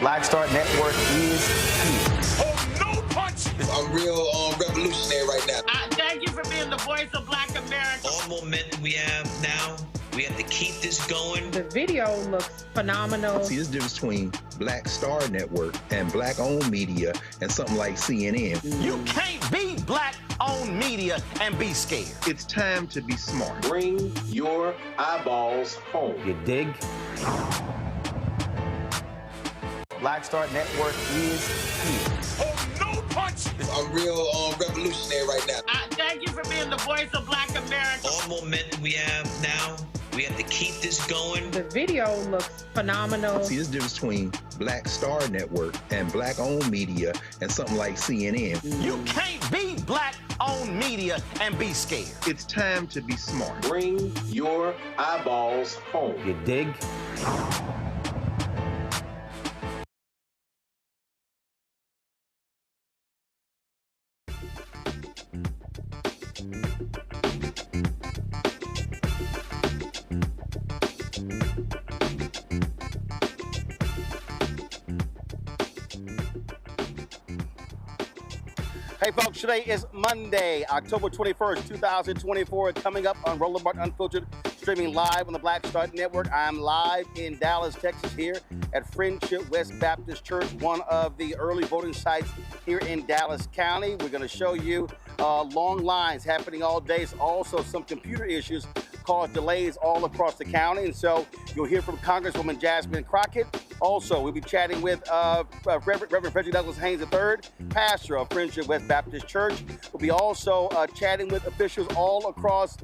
Black Star Network is here. Oh, no punch! I'm real revolutionary right now. Thank you for being the voice of Black America. All momentum we have now, we have to keep this going. The video looks phenomenal. See, this difference between Black Star Network and black-owned media and something like CNN. You can't be black-owned media and be scared. It's time to be smart. Bring your eyeballs home. You dig? Black Star Network is here. Oh, no punch! I'm real revolutionary right now. Thank you for being the voice of Black America. All momentum we have now, we have to keep this going. The video looks phenomenal. See, this difference between Black Star Network and black-owned media and something like CNN. You can't be black-owned media and be scared. It's time to be smart. Bring your eyeballs home. You dig? Hey folks, today is Monday, October 21st, 2024. Coming up on Roland Martin Unfiltered, streaming live on the Black Star Network. I'm live in Dallas, Texas, here at Friendship West Baptist Church, one of the early voting sites here in Dallas County. We're going to show you long lines happening all day. Also, some computer issues caused delays all across the county. And so you'll hear from Congresswoman Crockett. Also, we'll be chatting with Reverend Frederick Douglass Haynes III, pastor of Friendship West Baptist Church. We'll be also chatting with officials all across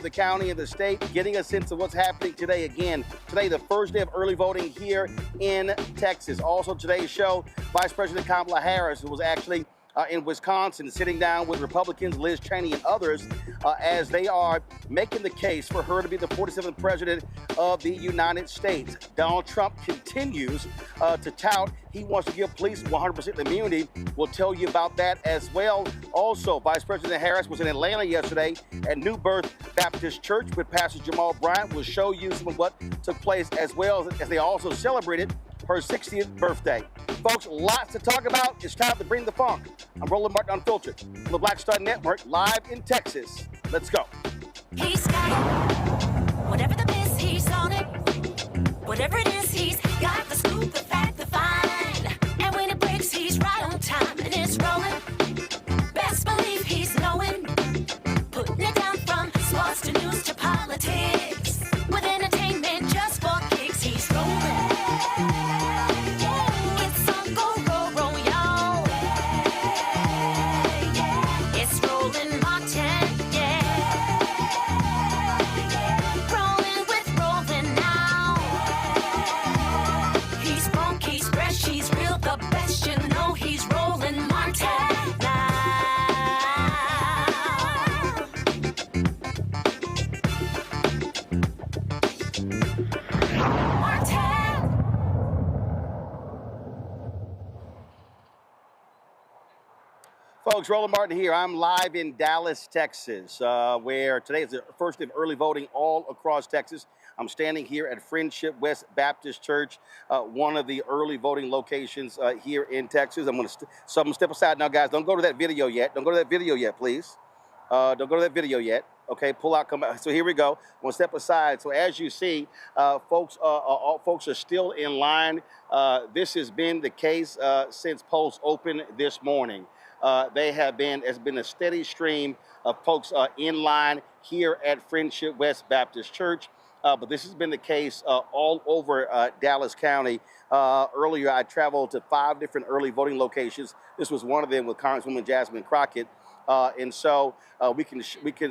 the county and the state, getting a sense of what's happening today. Again, today, the first day of early voting here in Texas. Also, today's show, Vice President Kamala Harris, who was actually in Wisconsin, sitting down with Republicans, Liz Cheney and others, as they are making the case for her to be the 47th president of the United States. Donald Trump continues to tout he wants to give police 100% immunity. We'll tell you about that as well. Also, Vice President Harris was in Atlanta yesterday at New Birth Baptist Church with Pastor Jamal Bryant. We'll show you some of what took place as well as they also celebrated her 60th birthday. Folks, lots to talk about. It's time to bring the funk. I'm Roland Martin Unfiltered on the Black Star Network, live in Texas. Let's go. He's got it. Whatever the miss, he's on it. Whatever it is, he's got the scoop, the fact, the find. And when it breaks, he's right on time and it's rolling. Best believe he's knowing. Putting it down from sports to news to politics. With entertainment just for kicks, he's rolling. Folks, Roland Martin here. I'm live in Dallas, Texas, where today is the first day of early voting all across Texas. I'm standing here at Friendship West Baptist Church, one of the early voting locations here in Texas. I'm going to step aside now, guys. Don't go to that video yet. Don't go to that video yet, please. Don't go to that video yet. Okay, pull out, come back. So here we go. I'm going to step aside. So as you see, folks are still in line. This has been the case since polls opened this morning. There's been a steady stream of folks in line here at Friendship West Baptist Church. But this has been the case all over Dallas County. Earlier, I traveled to 5 different early voting locations. This was one of them with Congresswoman Crockett. And so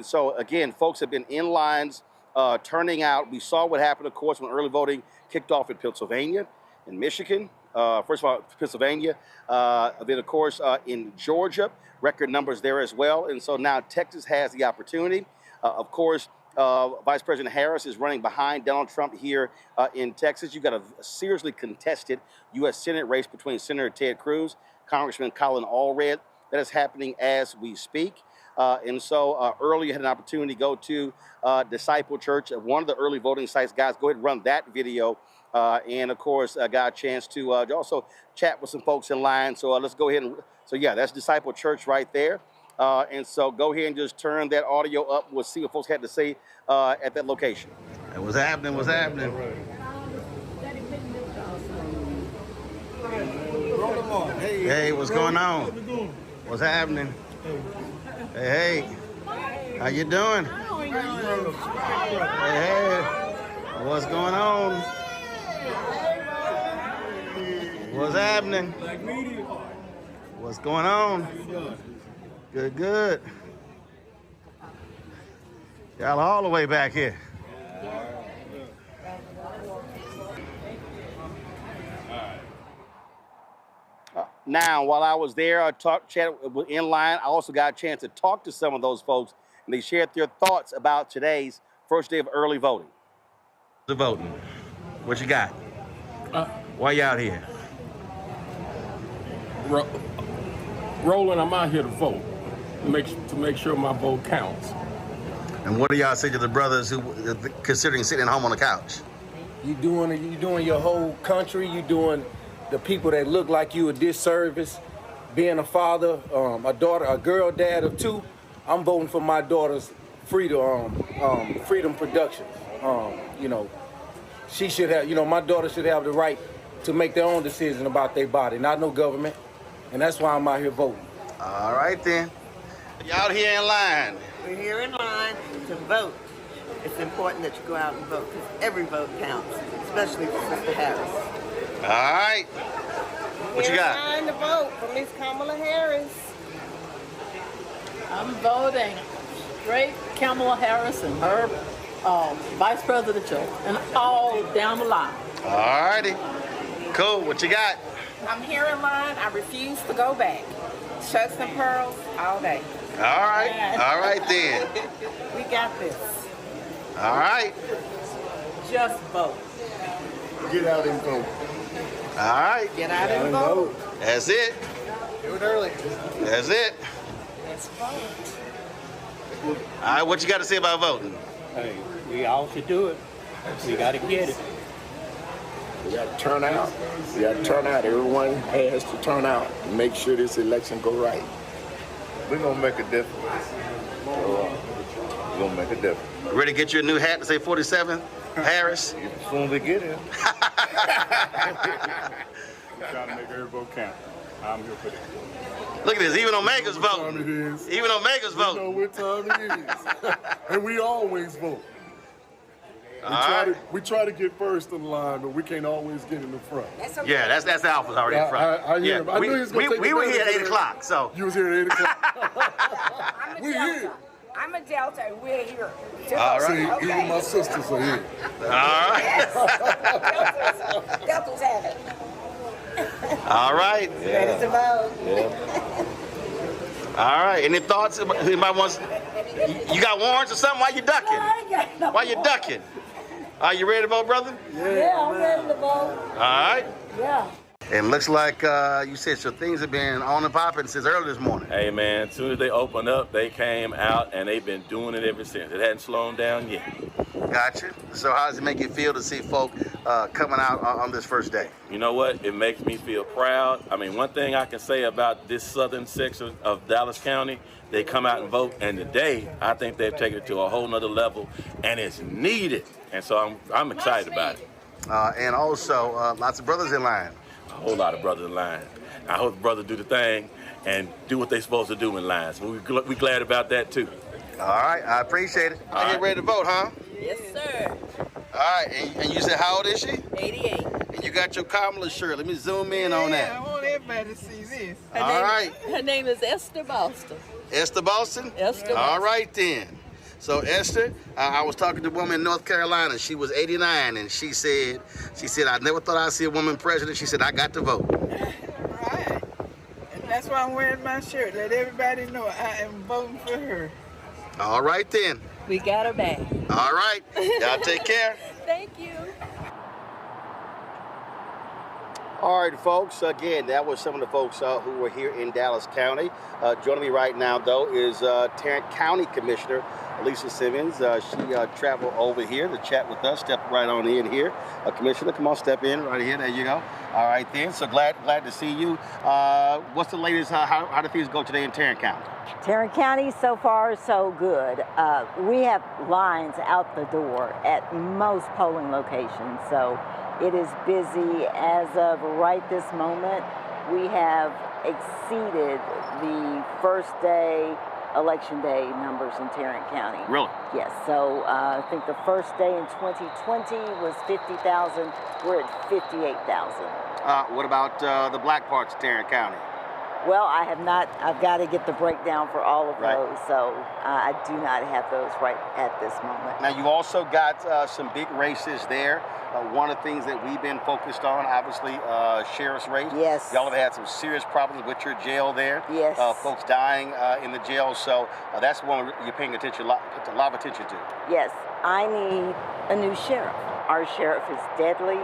so again, folks have been in lines, turning out. We saw what happened, of course, when early voting kicked off in Pennsylvania, in Michigan. First of all, Pennsylvania, then of course in Georgia, record numbers there as well. And so now Texas has the opportunity. Of course, Vice President Harris is running behind Donald Trump here in Texas. You've got a seriously contested U.S. Senate race between Senator Ted Cruz, Congressman Colin Allred. That is happening as we speak. And so earlier you had an opportunity to go to Disciple Church, one of the early voting sites. Guys, go ahead and run that video And of course, I got a chance to also chat with some folks in line. So let's go ahead and, so yeah, that's Disciple Church right there. And so go ahead and just turn that audio up. We'll see what folks had to say at that location. Hey, what's happening? What's happening? Hey, what's going on? What's happening? Hey, how you doing? Hey, what's going on? What's happening? What's going on? Good, good. Y'all all the way back here. Now, while I was there, I chatted in line. I also got a chance to talk to some of those folks, and they shared their thoughts about today's first day of early voting. The voting. What you got? Why you out here? Roland, I'm out here to vote, to make sure my vote counts. And what do y'all say to the brothers who considering sitting at home on the couch? You doing your whole country. You doing the people that look like you a disservice. Being a father, a girl dad of 2. I'm voting for my daughter's freedom Productions. You know, she should have. You know, my daughter should have the right to make their own decision about their body, not no government. And that's why I'm out here voting. All right then. Y'all here in line. We're here in line to vote. It's important that you go out and vote because every vote counts, especially for Sister Harris. All right. What you got? Time to vote for Miss Kamala Harris. I'm voting straight Kamala Harris and her vice presidential and all down the line. All righty. Cool. What you got? I'm here in line. I refuse to go back. Shucks and pearls all day. All right. All right then. We got this. All right. Just vote. Get out and vote. All right. Get out and vote. That's it. Do it early. That's it. Let's vote. All right. What you got to say about voting? Hey, we all should do it. We got to get it. We got to turn out. We got to turn out. Everyone has to turn out and make sure this election go right. We're going to make a difference. We're going to make a difference. Ready to get you a new hat to say 47? Harris? As soon as we get here. We're trying to make every vote count. I'm here for that. Look at this. Even Omega's voting. Even Omega's voting. You know what time it is. And we always vote. We try to get first in line, but we can't always get in the front. That's okay. Yeah, that's the Alpha's already in front. I hear him. I knew he was going to take we were here at 8 o'clock, so. You was here at 8 o'clock. We here. I'm a Delta and we're here. All right. See, even my sisters are here. All right. Delta's have it. All right. Ready to vote. Yeah. All right. Any thoughts? Anybody wants? You got warrants or something? Why you ducking? Why you ducking? Are you ready to vote, brother? Yeah, I'm ready to vote. All right. Yeah. And looks like you said so things have been on and popping since early this morning. Hey, man, as soon as they opened up, they came out, and they've been doing it ever since. It hadn't slowed down yet. Gotcha. So how does it make you feel to see folk coming out on this first day? You know what? It makes me feel proud. I mean, one thing I can say about this southern section of Dallas County, they come out and vote, and today, I think they've taken it to a whole nother level, and it's needed. And so I'm excited about it. And also, lots of brothers in line. A whole lot of brothers in line. I hope the brothers do the thing and do what they're supposed to do in line. So we're glad about that, too. All right, I appreciate it. I get ready to vote, huh? Yes, sir. All right, and you said how old is she? 88. And you got your Kamala shirt. Let me zoom in on that. I want everybody to see this. All right. Her name is Esther Boston. Esther Boston? Esther Boston. All right, then. So Esther, I was talking to a woman in North Carolina. She was 89, and she said, I never thought I'd see a woman president. She said, I got to vote. Right. And that's why I'm wearing my shirt. Let everybody know I am voting for her. All right, then. We got her back. All right. Y'all take care. Thank you. All right, folks, again, that was some of the folks who were here in Dallas County. Joining me right now, though, is Tarrant County Commissioner Lisa Simmons. She traveled over here to chat with us. Step right on in here. Commissioner, come on, step in right here. There you go. All right, then. So glad to see you. What's the latest? How do things go today in Tarrant County? Tarrant County, so far, so good. We have lines out the door at most polling locations, so it is busy. As of right this moment, we have exceeded the first day, election day numbers in Tarrant County. Really? Yes, so I think the first day in 2020 was 50,000. We're at 58,000. What about the black parts of Tarrant County? Well, I've got to get the breakdown for all of those, so I do not have those right at this moment. Now, you also got some big races there. One of the things that we've been focused on, obviously, sheriff's race. Yes. Y'all have had some serious problems with your jail there. Yes. Folks dying in the jail, so that's one you're paying attention, a lot of attention to. Yes, I need a new sheriff. Our sheriff is deadly,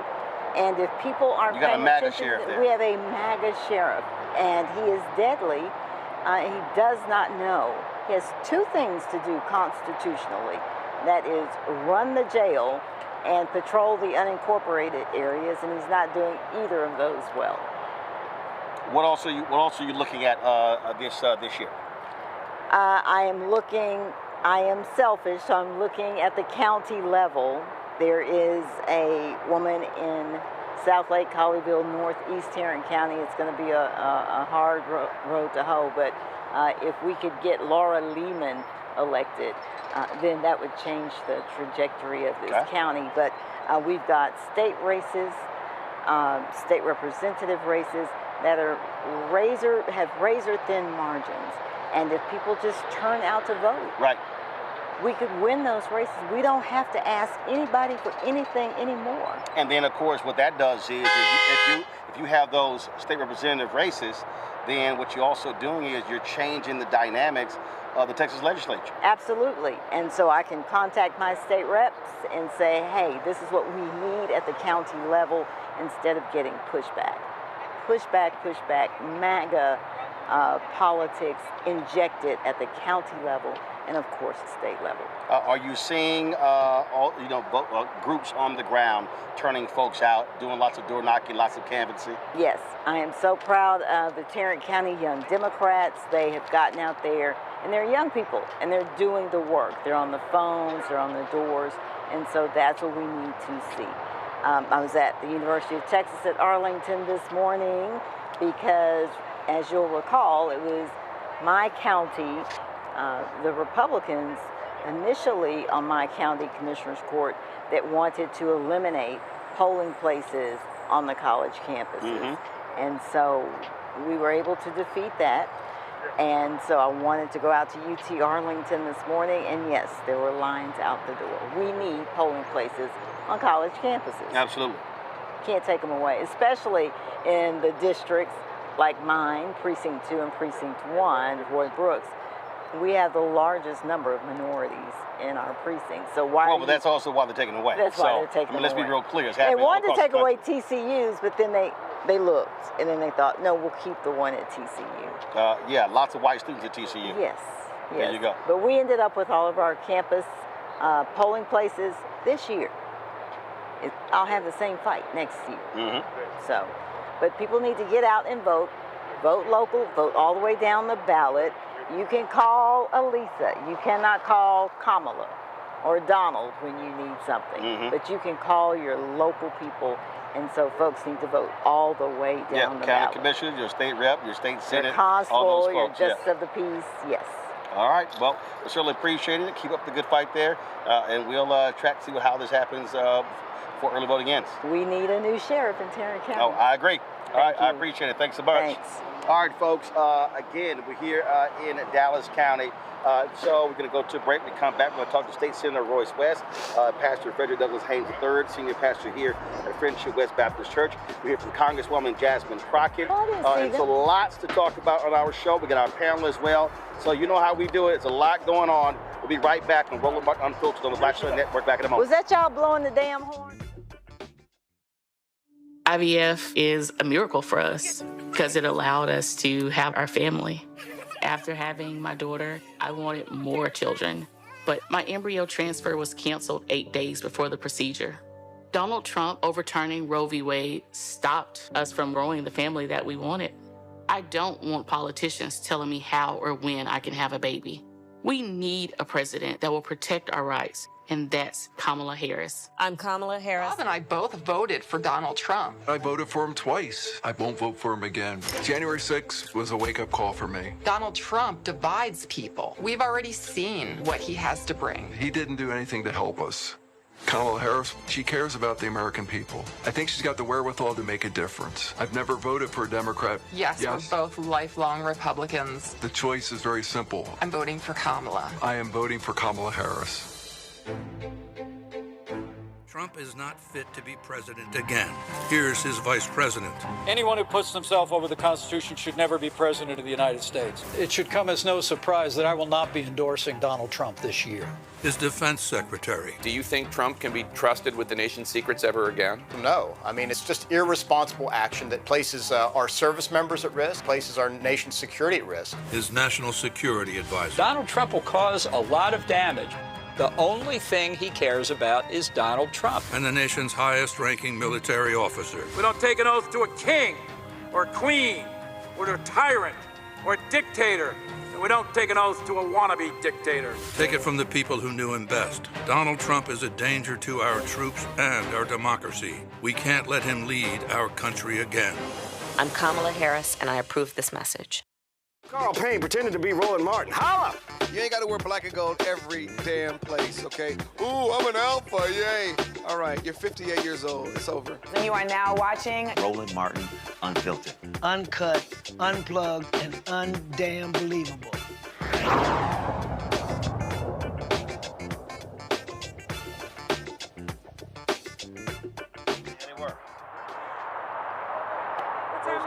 and if people aren't paying attention, we have a MAGA sheriff, and he is deadly. He does not know. He has two things to do constitutionally. That is run the jail and patrol the unincorporated areas, and he's not doing either of those well. What else are you looking at this year? I am selfish, so I'm looking at the county level. There is a woman in South Lake, Colleyville, Northeast Tarrant County. It's going to be a hard road to hoe, but if we could get Laura Lehman elected, then that would change the trajectory of this county. But we've got state races, state representative races that are have razor thin margins, and if people just turn out to vote, we could win those races. We don't have to ask anybody for anything anymore. And then, of course, what that does is if you have those state representative races, then what you're also doing is you're changing the dynamics of the Texas legislature. Absolutely. And so I can contact my state reps and say, hey, this is what we need at the county level, instead of getting pushback. Pushback, MAGA politics injected at the county level, and of course the state level. Are you seeing groups on the ground turning folks out, doing lots of door knocking, lots of canvassing? Yes, I am so proud of the Tarrant County Young Democrats. They have gotten out there, and they're young people, and they're doing the work. They're on the phones, they're on the doors, and so that's what we need to see. I was at the University of Texas at Arlington this morning because, as you'll recall, it was my county, the Republicans initially on my county commissioner's court that wanted to eliminate polling places on the college campuses. And so we were able to defeat that. And so I wanted to go out to UT Arlington this morning, and yes, there were lines out the door. We need polling places on college campuses. Absolutely. Can't take them away, especially in the districts like mine, Precinct 2 and Precinct 1, Roy Brooks. We have the largest number of minorities in our precinct. So why? Well, but that's also why they're taking away. That's why they're taking away. Let's be real clear. They wanted to take away TCUs, but then they looked, and then they thought, no, we'll keep the one at TCU. Yeah, lots of white students at TCU. Yes. There you go. But we ended up with all of our campus polling places this year. I'll have the same fight next year. So, but people need to get out and vote. Vote local, vote all the way down the ballot. You can call Elisa. You cannot call Kamala or Donald when you need something. But you can call your local people. And so folks need to vote all the way down the ballot. County commissioners, your state rep, your state senate, your constable, all those folks. Your justice of the peace, yes. All right, well, we certainly appreciate it. Keep up the good fight there. And we'll track to see how this happens before early voting ends. We need a new sheriff in Tarrant County. Oh, I agree. All right, you. I appreciate it. Thanks so much. Thanks. All right, folks, again, we're here in Dallas County. So we're going to go to a break. We come back. We're going to talk to State Senator Royce West, Pastor Frederick Douglass Haynes III, Senior Pastor here at Friendship West Baptist Church. We're here from Congresswoman Jasmine Crockett. And so lots to talk about on our show. We got our panel as well. So you know how we do it. It's a lot going on. We'll be right back on Roland Martin Unfiltered on the Black Show Network back in a moment. Was that y'all blowing the damn horn? IVF is a miracle for us because it allowed us to have our family. After having my daughter, I wanted more children, but my embryo transfer was canceled 8 days before the procedure. Donald Trump overturning Roe v. Wade stopped us from growing the family that we wanted. I don't want politicians telling me how or when I can have a baby. We need a president that will protect our rights, and that's Kamala Harris. I'm Kamala Harris. Bob and I both voted for Donald Trump. I voted for him twice. I won't vote for him again. January 6th was a wake-up call for me. Donald Trump divides people. We've already seen what he has to bring. He didn't do anything to help us. Kamala Harris, she cares about the American people. I think she's got the wherewithal to make a difference. I've never voted for a Democrat. Yes, we're both lifelong Republicans. The choice is very simple. I'm voting for Kamala. I am voting for Kamala Harris. Trump is not fit to be president again. Here's his vice president. Anyone who puts themselves over the Constitution should never be president of the United States. It should come as no surprise that I will not be endorsing Donald Trump this year. His defense secretary. Do you think Trump can be trusted with the nation's secrets ever again? No. I mean, it's just irresponsible action that places our service members at risk, places our nation's security at risk. His national security advisor. Donald Trump will cause a lot of damage. The only thing he cares about is Donald Trump. And the nation's highest-ranking military officer. We don't take an oath to a king or a queen or to a tyrant or a dictator. And we don't take an oath to a wannabe dictator. Take it from the people who knew him best. Donald Trump is a danger to our troops and our democracy. We can't let him lead our country again. I'm Kamala Harris, and I approve this message. Carl Payne pretending to be Roland Martin. Holla! You ain't got to wear black and gold every damn place, okay? Ooh, I'm an alpha, yay! All right, you're 58 years old. It's over. And you are now watching Roland Martin Unfiltered. Uncut, unplugged, and undamn believable.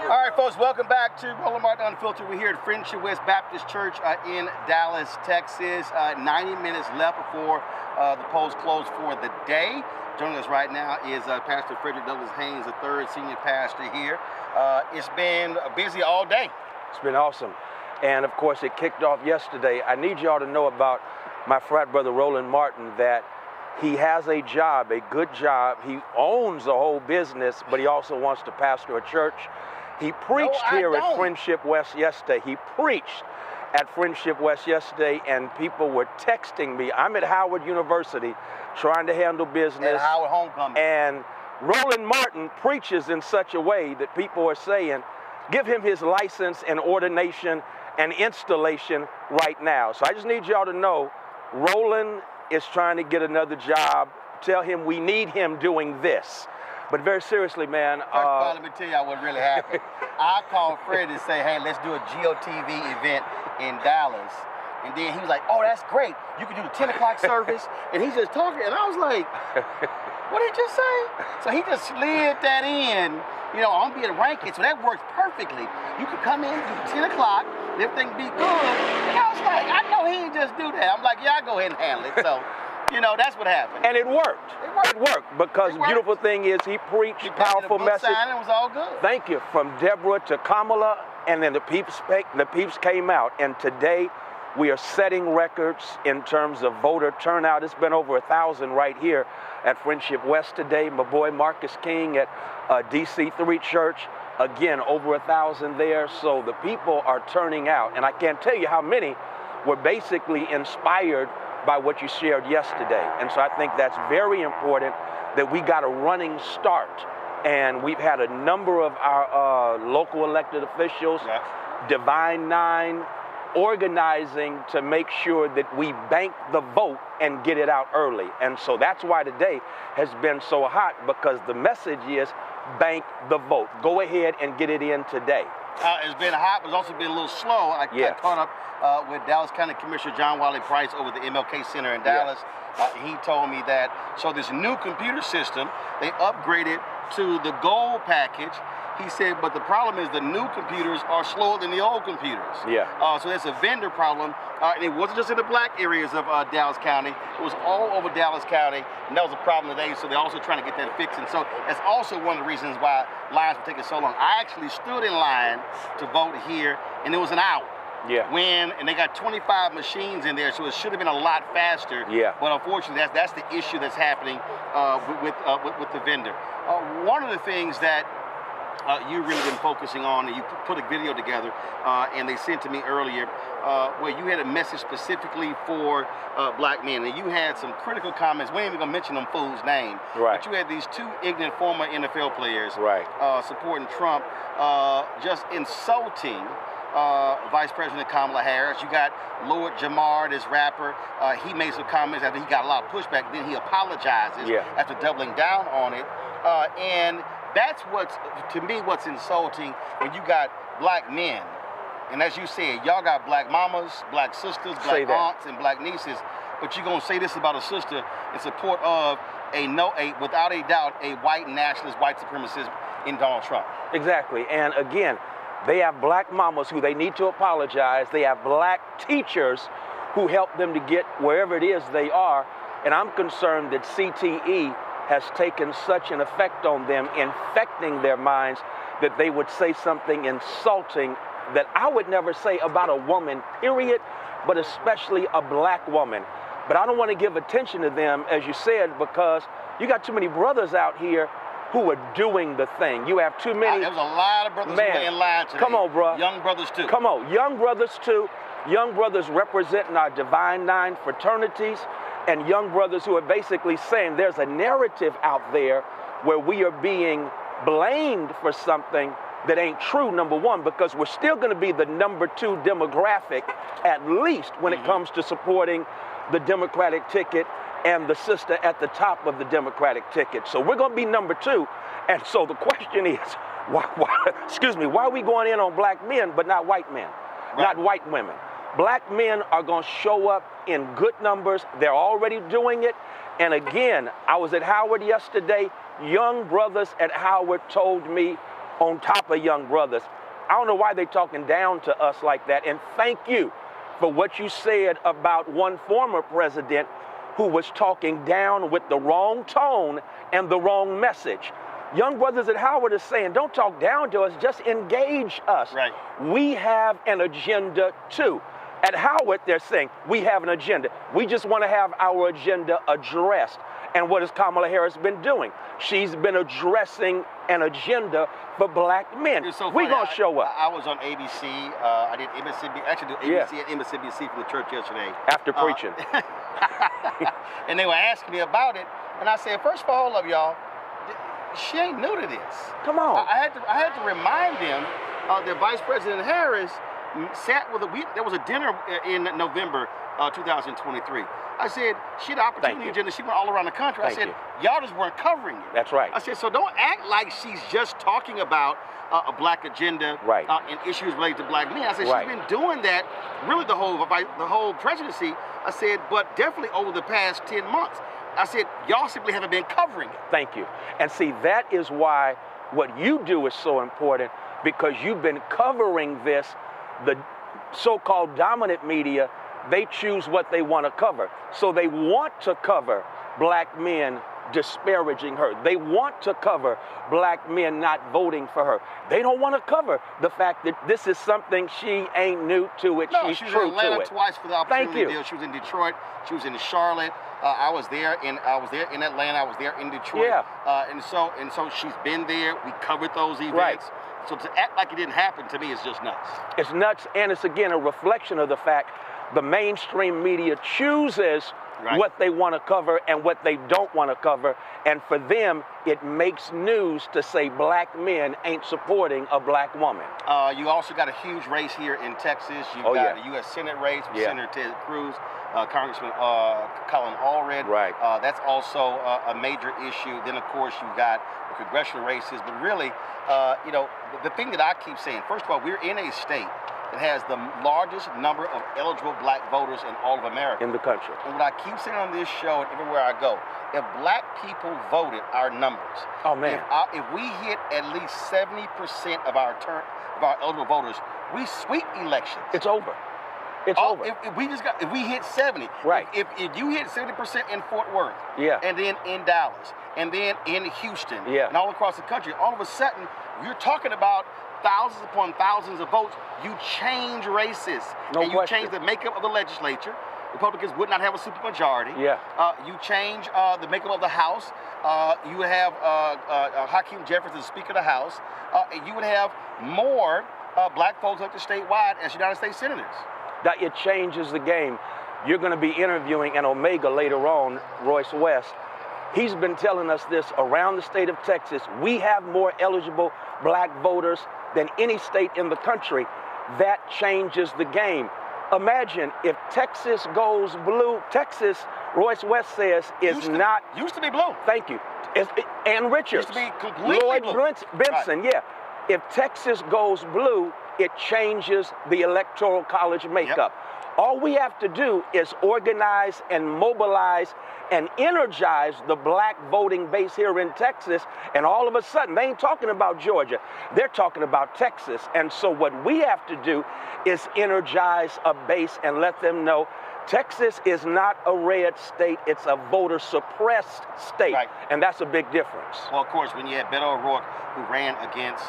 All right, folks, welcome back to Roland Martin Unfiltered. We're here at Friendship West Baptist Church in Dallas, Texas. 90 minutes left before the polls close for the day. Joining us right now is Pastor Frederick Douglass Haynes, the third senior pastor here. It's been busy all day. It's been awesome. And, of course, it kicked off yesterday. I need y'all to know about my frat brother, Roland Martin, that he has a job, a good job. He owns a whole business, but he also wants to pastor a church. He preached here at Friendship West yesterday. He preached at Friendship West yesterday, and people were texting me. I'm at Howard University trying to handle business. At Howard Homecoming. And Roland Martin preaches in such a way that people are saying, give him his license and ordination and installation right now. So I just need y'all to know, Roland is trying to get another job. Tell him we need him doing this. But very seriously, man. First of all, let me tell y'all what really happened. I called Fred and say, hey, let's do a GOTV event in Dallas. And then he was like, oh, that's great. You can do the 10 o'clock service. And he's just talking. And I was like, what did he just say? So he just slid that in. You know, I'm being ranking, so that works perfectly. You can come in, do 10 o'clock, and everything be good. And I was like, I know he didn't just do that. I'm like, yeah, I'll go ahead and handle it. So, you know, that's what happened. And it worked. It worked because the beautiful thing is he preached powerful message. It was all good. Thank you. From Deborah to Kamala, and then the peeps came out. And today we are setting records in terms of voter turnout. It's been over 1,000 right here at Friendship West today. My boy Marcus King at DC3 Church, again, over 1,000 there. So the people are turning out. And I can't tell you how many were basically inspired by what you shared yesterday. And so I think that's very important that we got a running start. And we've had a number of our local elected officials, Divine Nine, organizing to make sure that we bank the vote and get it out early. And so that's why today has been so hot, because the message is bank the vote. Go ahead and get it in today. It's been hot, but it's also been a little slow. I caught up with Dallas County Commissioner John Wiley Price over at the MLK Center in Dallas. He told me that, so this new computer system, they upgraded to the gold package, He said, but the problem is the new computers are slower than the old computers. Yeah. So that's a vendor problem. And it wasn't just in the black areas of Dallas County. It was all over Dallas County. And that was a problem today. So they're also trying to get that fixed. And so that's also one of the reasons why lines were taking so long. I actually stood in line to vote here, and it was an hour. Yeah. And they got 25 machines in there, so it should have been a lot faster. Yeah. But unfortunately, that's the issue that's happening with the vendor. One of the things that you've really been focusing on, and you put a video together, and they sent to me earlier, where you had a message specifically for black men, and you had some critical comments. We ain't even gonna mention them fools' name, right? But you had these two ignorant former NFL players, right, supporting Trump, just insulting Vice President Kamala Harris. You got Lord Jamar, this rapper. He made some comments after he got a lot of pushback. Then he apologizes after doubling down on it. And that's to me, what's insulting when you got black men. And as you said, y'all got black mamas, black sisters, black aunts, and black nieces. But you're going to say this about a sister in support of without a doubt, a white nationalist, white supremacist in Donald Trump. Exactly. And again, they have black mamas who they need to apologize. They have black teachers who help them to get wherever it is they are. And I'm concerned that CTE has taken such an effect on them, infecting their minds, that they would say something insulting that I would never say about a woman, period, but especially a black woman. But I don't want to give attention to them, as you said, because you got too many brothers out here who are doing the thing. You have too many. There was a lot of brothers who were in line today. Come on, bro. Young brothers, too. Come on. Young brothers, too. Young brothers representing our Divine Nine fraternities, and young brothers who are basically saying there's a narrative out there where we are being blamed for something that ain't true, number one, because we're still going to be the number 2 demographic, at least when it comes to supporting the Democratic ticket and the sister at the top of the Democratic ticket. So we're going to be number 2. And so the question is, why are we going in on black men but not white men, not white women? Black men are going to show up in good numbers. They're already doing it. And again, I was at Howard yesterday. Young brothers at Howard told me, on top of young brothers, I don't know why they're talking down to us like that. And thank you for what you said about one former president who was talking down with the wrong tone and the wrong message. Young brothers at Howard are saying, don't talk down to us, just engage us. Right. We have an agenda too. At Howard, they're saying, we have an agenda. We just want to have our agenda addressed. And what has Kamala Harris been doing? She's been addressing an agenda for black men. So we're going to show up. I was on ABC. I did MSNBC, actually did ABC and MSNBC for the church yesterday. After preaching. And they were asking me about it. And I said, first of all of y'all, she ain't new to this. Come on. I had to remind them that Vice President Harris sat with there was a dinner in November 2023. I said, she had an opportunity agenda. She went all around the country. I said, y'all just weren't covering it. That's right. I said, so don't act like she's just talking about a black agenda and issues related to black men. I said, she's been doing that really the whole presidency. I said, but definitely over the past 10 months. I said, y'all simply haven't been covering it. Thank you. And see, that is why what you do is so important, because you've been covering this. The so-called dominant media, they choose what they want to cover. So they want to cover black men disparaging her. They want to cover black men not voting for her. They don't want to cover the fact that this is something she ain't new to it. No, she's she was true in Atlanta to it. twice for the opportunity. Thank you. Deal. She was in Detroit. She was in Charlotte. I was there in Atlanta. I was there in Detroit. Yeah. And so she's been there. We covered those events. Right. So to act like it didn't happen to me is just nuts. It's nuts, and it's again a reflection of the fact the mainstream media chooses what they want to cover and what they don't want to cover. And for them, it makes news to say black men ain't supporting a black woman. You also got a huge race here in Texas. You've got a U.S. Senate race with Senator Ted Cruz, Congressman Colin Allred. Right. That's also a major issue. Then, of course, you've got the congressional races. But really, the thing that I keep saying, first of all, we're in a state that has the largest number of eligible black voters in all of America. In the country. And what I keep saying on this show and everywhere I go, if black people voted our numbers, oh man, if we hit at least 70% of our eligible voters, we sweep elections. It's over. It's over. If we hit 70, right? If you hit 70% in Fort Worth, yeah, and then in Dallas, and then in Houston, yeah, and all across the country, all of a sudden you're talking about thousands upon thousands of votes. You change races, and you change the makeup of the legislature. Republicans would not have a supermajority. Yeah. You change the makeup of the House. You would have Hakeem Jefferson, Speaker of the House. And you would have more black folks elected statewide as United States senators. That it changes the game. You're going to be interviewing an Omega later on, Royce West. He's been telling us this around the state of Texas. We have more eligible black voters than any state in the country. That changes the game. Imagine if Texas goes blue. Texas, Royce West says, is used to be blue. Thank you. Ann Richards. Used to be completely Lloyd blue. Benson, right. Yeah. If Texas goes blue, it changes the electoral college makeup. Yep. All we have to do is organize and mobilize and energize the black voting base here in Texas, and all of a sudden, they ain't talking about Georgia, they're talking about Texas. And so what we have to do is energize a base and let them know Texas is not a red state, it's a voter-suppressed state, right. And that's a big difference. Well, of course, when you had Beto O'Rourke, who ran against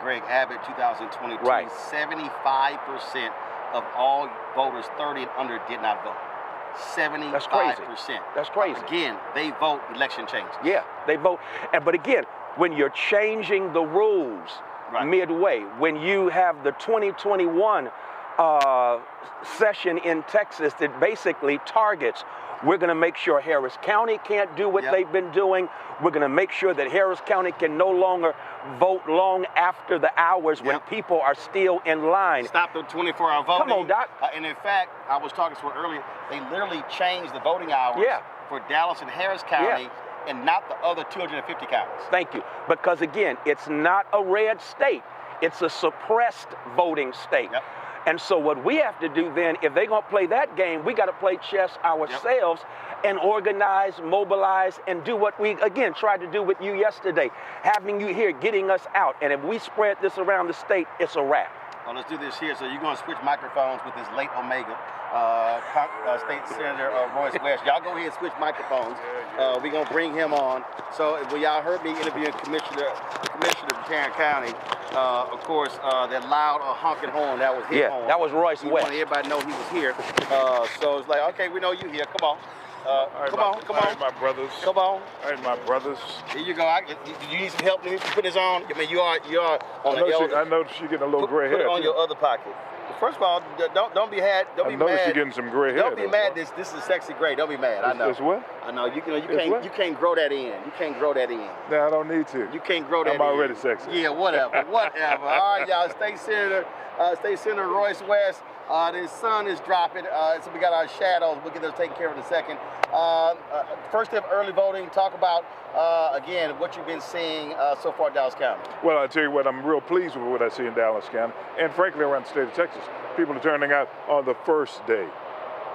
Greg Abbott in 2022, right. 75% of all voters 30 and under did not vote. 75%. That's crazy. That's crazy. Again, they vote election changes. Yeah, they vote. But again, when you're changing the rules midway, when you have the 2021 session in Texas that basically targets, we're going to make sure Harris County can't do what they've been doing. We're going to make sure that Harris County can no longer vote long after the hours when people are still in line. Stop the 24-hour voting. Come on, Doc. And in fact, I was talking to someone earlier, they literally changed the voting hours for Dallas and Harris County and not the other 250 counties. Thank you. Because again, it's not a red state. It's a suppressed voting state. Yep. And so what we have to do then, if they're going to play that game, we got to play chess ourselves and organize, mobilize, and do what we, again, tried to do with you yesterday, having you here, getting us out. And if we spread this around the state, it's a wrap. Well, let's do this here. So you're going to switch microphones with this late Omega, State Senator Royce West. Y'all go ahead and switch microphones. We're going to bring him on. So when y'all heard me interviewing Commissioner of Tarrant County, of course, that loud honking horn, that was his horn. That was Royce West. He wanted everybody to know he was here. So it's like, okay, we know you here. Come on. Come on. All right, my brothers. Come on. All right, my brothers. Here you go. Do you need some help in putting this on? I mean, you are on I know she's getting a little gray hair. Put it on your other pocket. First of all, don't be mad. Don't be mad. I know she's getting some gray hair. Don't be mad. This is sexy gray. Don't be mad. I know. It's what? I know. You can't grow that in. You can't grow that in. No, I don't need to. You can't grow that in. I'm already sexy. Yeah, whatever. Whatever. All right, y'all. State Senator Royce West. The sun is dropping, so we got our shadows. We'll get those taken care of in a second. First day of early voting, talk about, again, what you've been seeing so far in Dallas County. Well, I tell you what, I'm real pleased with what I see in Dallas County, and frankly around the state of Texas. People are turning out on the first day.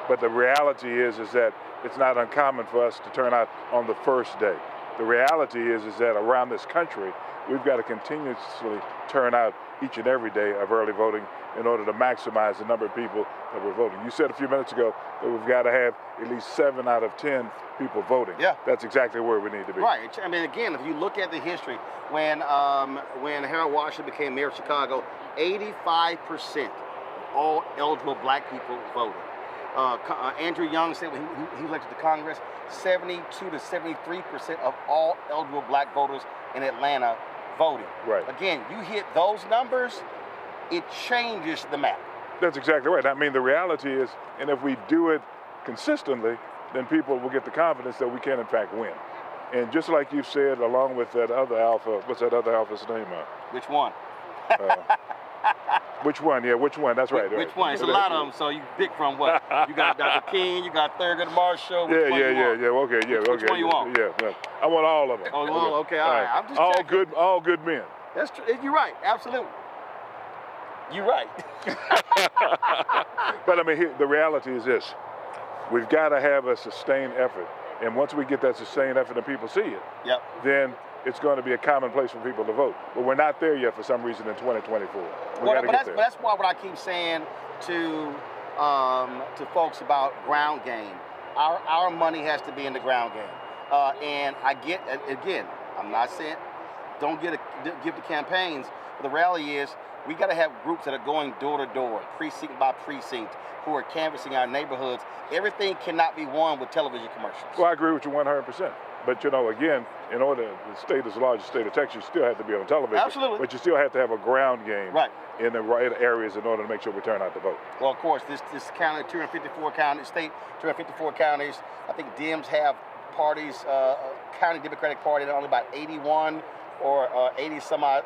But the reality is that it's not uncommon for us to turn out on the first day. The reality is that around this country, we've got to continuously turn out each and every day of early voting in order to maximize the number of people that we're voting. You said a few minutes ago that we've got to have at least 7 out of 10 people voting. Yeah. That's exactly where we need to be. Right. I mean, again, if you look at the history, when Harris-Walz Housing became mayor of Chicago, 85% of all eligible black people voted. Andrew Young said when he was elected to Congress, 72 to 73% of all eligible black voters in Atlanta voted. Right. Again, you hit those numbers, it changes the map. That's exactly right. I mean, the reality is, and if we do it consistently, then people will get the confidence that we can, in fact, win. And just like you said, along with that other alpha, what's that other alpha's name? Which one? Which one? Yeah, which one? That's right. Which one? It's a lot of them, so you pick from what? You got Dr. King, you got Thurgood Marshall. Yeah. Okay, yeah. Which one you want? Yeah. I want all of them. Oh, you want? Okay, all right. I'm just all good men. That's true. You're right. Absolutely. You're right. But I mean, the reality is this. We've got to have a sustained effort. And once we get that sustained effort and people see it, then it's going to be a commonplace for people to vote. But we're not there yet for some reason in 2024. But that's why what I keep saying to folks about ground game. Our money has to be in the ground game. And I get, again, I'm not saying don't give the campaigns, but the reality is we got to have groups that are going door to door, precinct by precinct, who are canvassing our neighborhoods. Everything cannot be won with television commercials. Well, I agree with you 100%. But, you know, again, in order, the state is the largest state of Texas, you still have to be on television. Absolutely. But you still have to have a ground game in the right areas in order to make sure we turn out to vote. Well, of course, this county, 254 counties, state, 254 counties. I think Dems have parties, county Democratic Party, they're only about 81 or 80 some odd,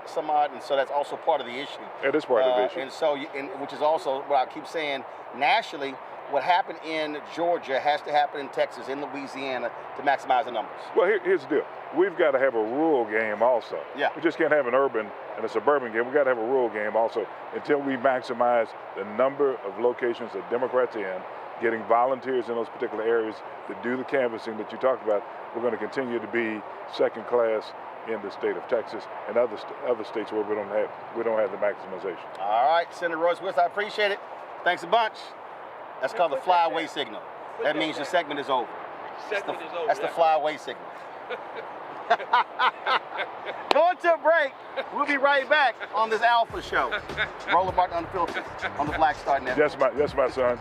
and so that's also part of the issue. It is part of the issue. And so, which is also what I keep saying, nationally, what happened in Georgia has to happen in Texas, in Louisiana, to maximize the numbers. Well, here's the deal. We've got to have a rural game also. Yeah. We just can't have an urban and a suburban game. We've got to have a rural game also until we maximize the number of locations that Democrats are in, getting volunteers in those particular areas to do the canvassing that you talked about. We're going to continue to be second class in the state of Texas and other states where we don't have the maximization. All right, Senator Royce Willis, I appreciate it. Thanks a bunch. That's called the flyaway signal. That means your segment is over. That's the flyaway signal. Going to a break. We'll be right back on this Alpha Show. Roland Martin Unfiltered on the Black Star Network. Yes, my son.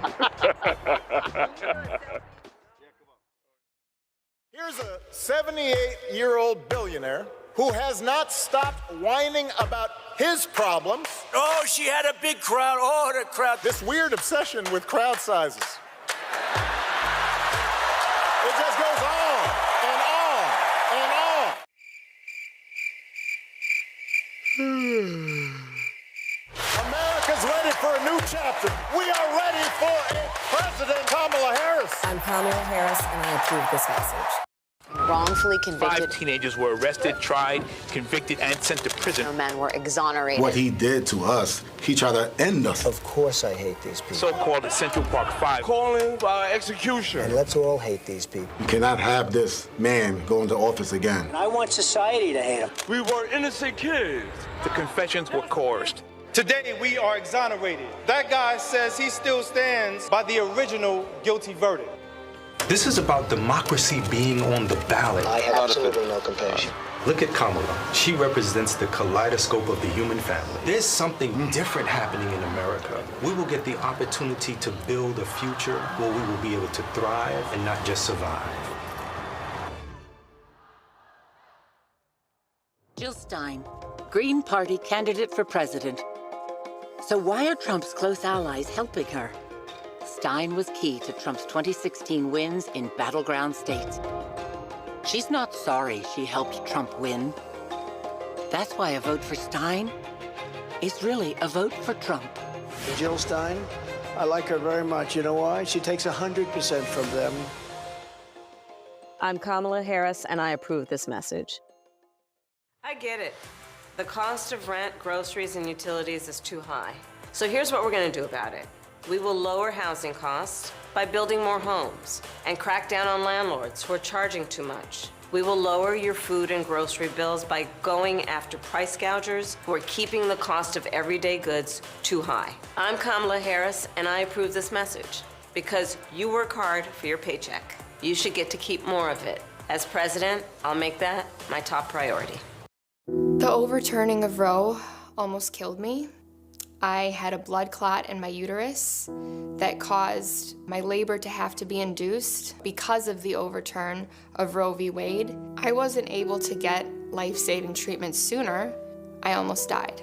Here's a 78-year-old billionaire who has not stopped whining about his problems. Oh, she had a big crowd. Oh, the crowd. This weird obsession with crowd sizes. It just goes on and on and on. America's ready for a new chapter. We are ready for a President Kamala Harris. I'm Kamala Harris, and I approve this message. Wrongfully convicted. 5 teenagers were arrested, tried, convicted, and sent to prison. No men were exonerated. What he did to us, he tried to end us. Of course I hate these people. So-called Central Park 5. Calling by execution. And let's all hate these people. You cannot have this man go into office again. And I want society to hate him. We were innocent kids. The confessions were coerced. Today, we are exonerated. That guy says he still stands by the original guilty verdict. This is about democracy being on the ballot. I have absolutely no compassion. Look at Kamala. She represents the kaleidoscope of the human family. There's something different happening in America. We will get the opportunity to build a future where we will be able to thrive and not just survive. Jill Stein, Green Party candidate for president. So why are Trump's close allies helping her? Stein was key to Trump's 2016 wins in battleground states. She's not sorry she helped Trump win. That's why a vote for Stein is really a vote for Trump. Jill Stein, I like her very much. You know why? She takes 100% from them. I'm Kamala Harris, and I approve this message. I get it. The cost of rent, groceries, and utilities is too high. So here's what we're going to do about it. We will lower housing costs by building more homes and crack down on landlords who are charging too much. We will lower your food and grocery bills by going after price gougers who are keeping the cost of everyday goods too high. I'm Kamala Harris, and I approve this message because you work hard for your paycheck. You should get to keep more of it. As president, I'll make that my top priority. The overturning of Roe almost killed me. I had a blood clot in my uterus that caused my labor to have to be induced because of the overturn of Roe v. Wade. I wasn't able to get life-saving treatment sooner. I almost died.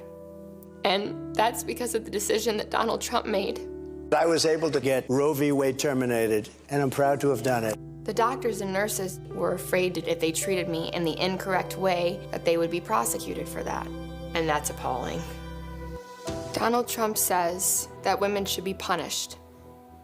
And that's because of the decision that Donald Trump made. I was able to get Roe v. Wade terminated, and I'm proud to have done it. The doctors and nurses were afraid that if they treated me in the incorrect way, that they would be prosecuted for that. And that's appalling. Donald Trump says that women should be punished.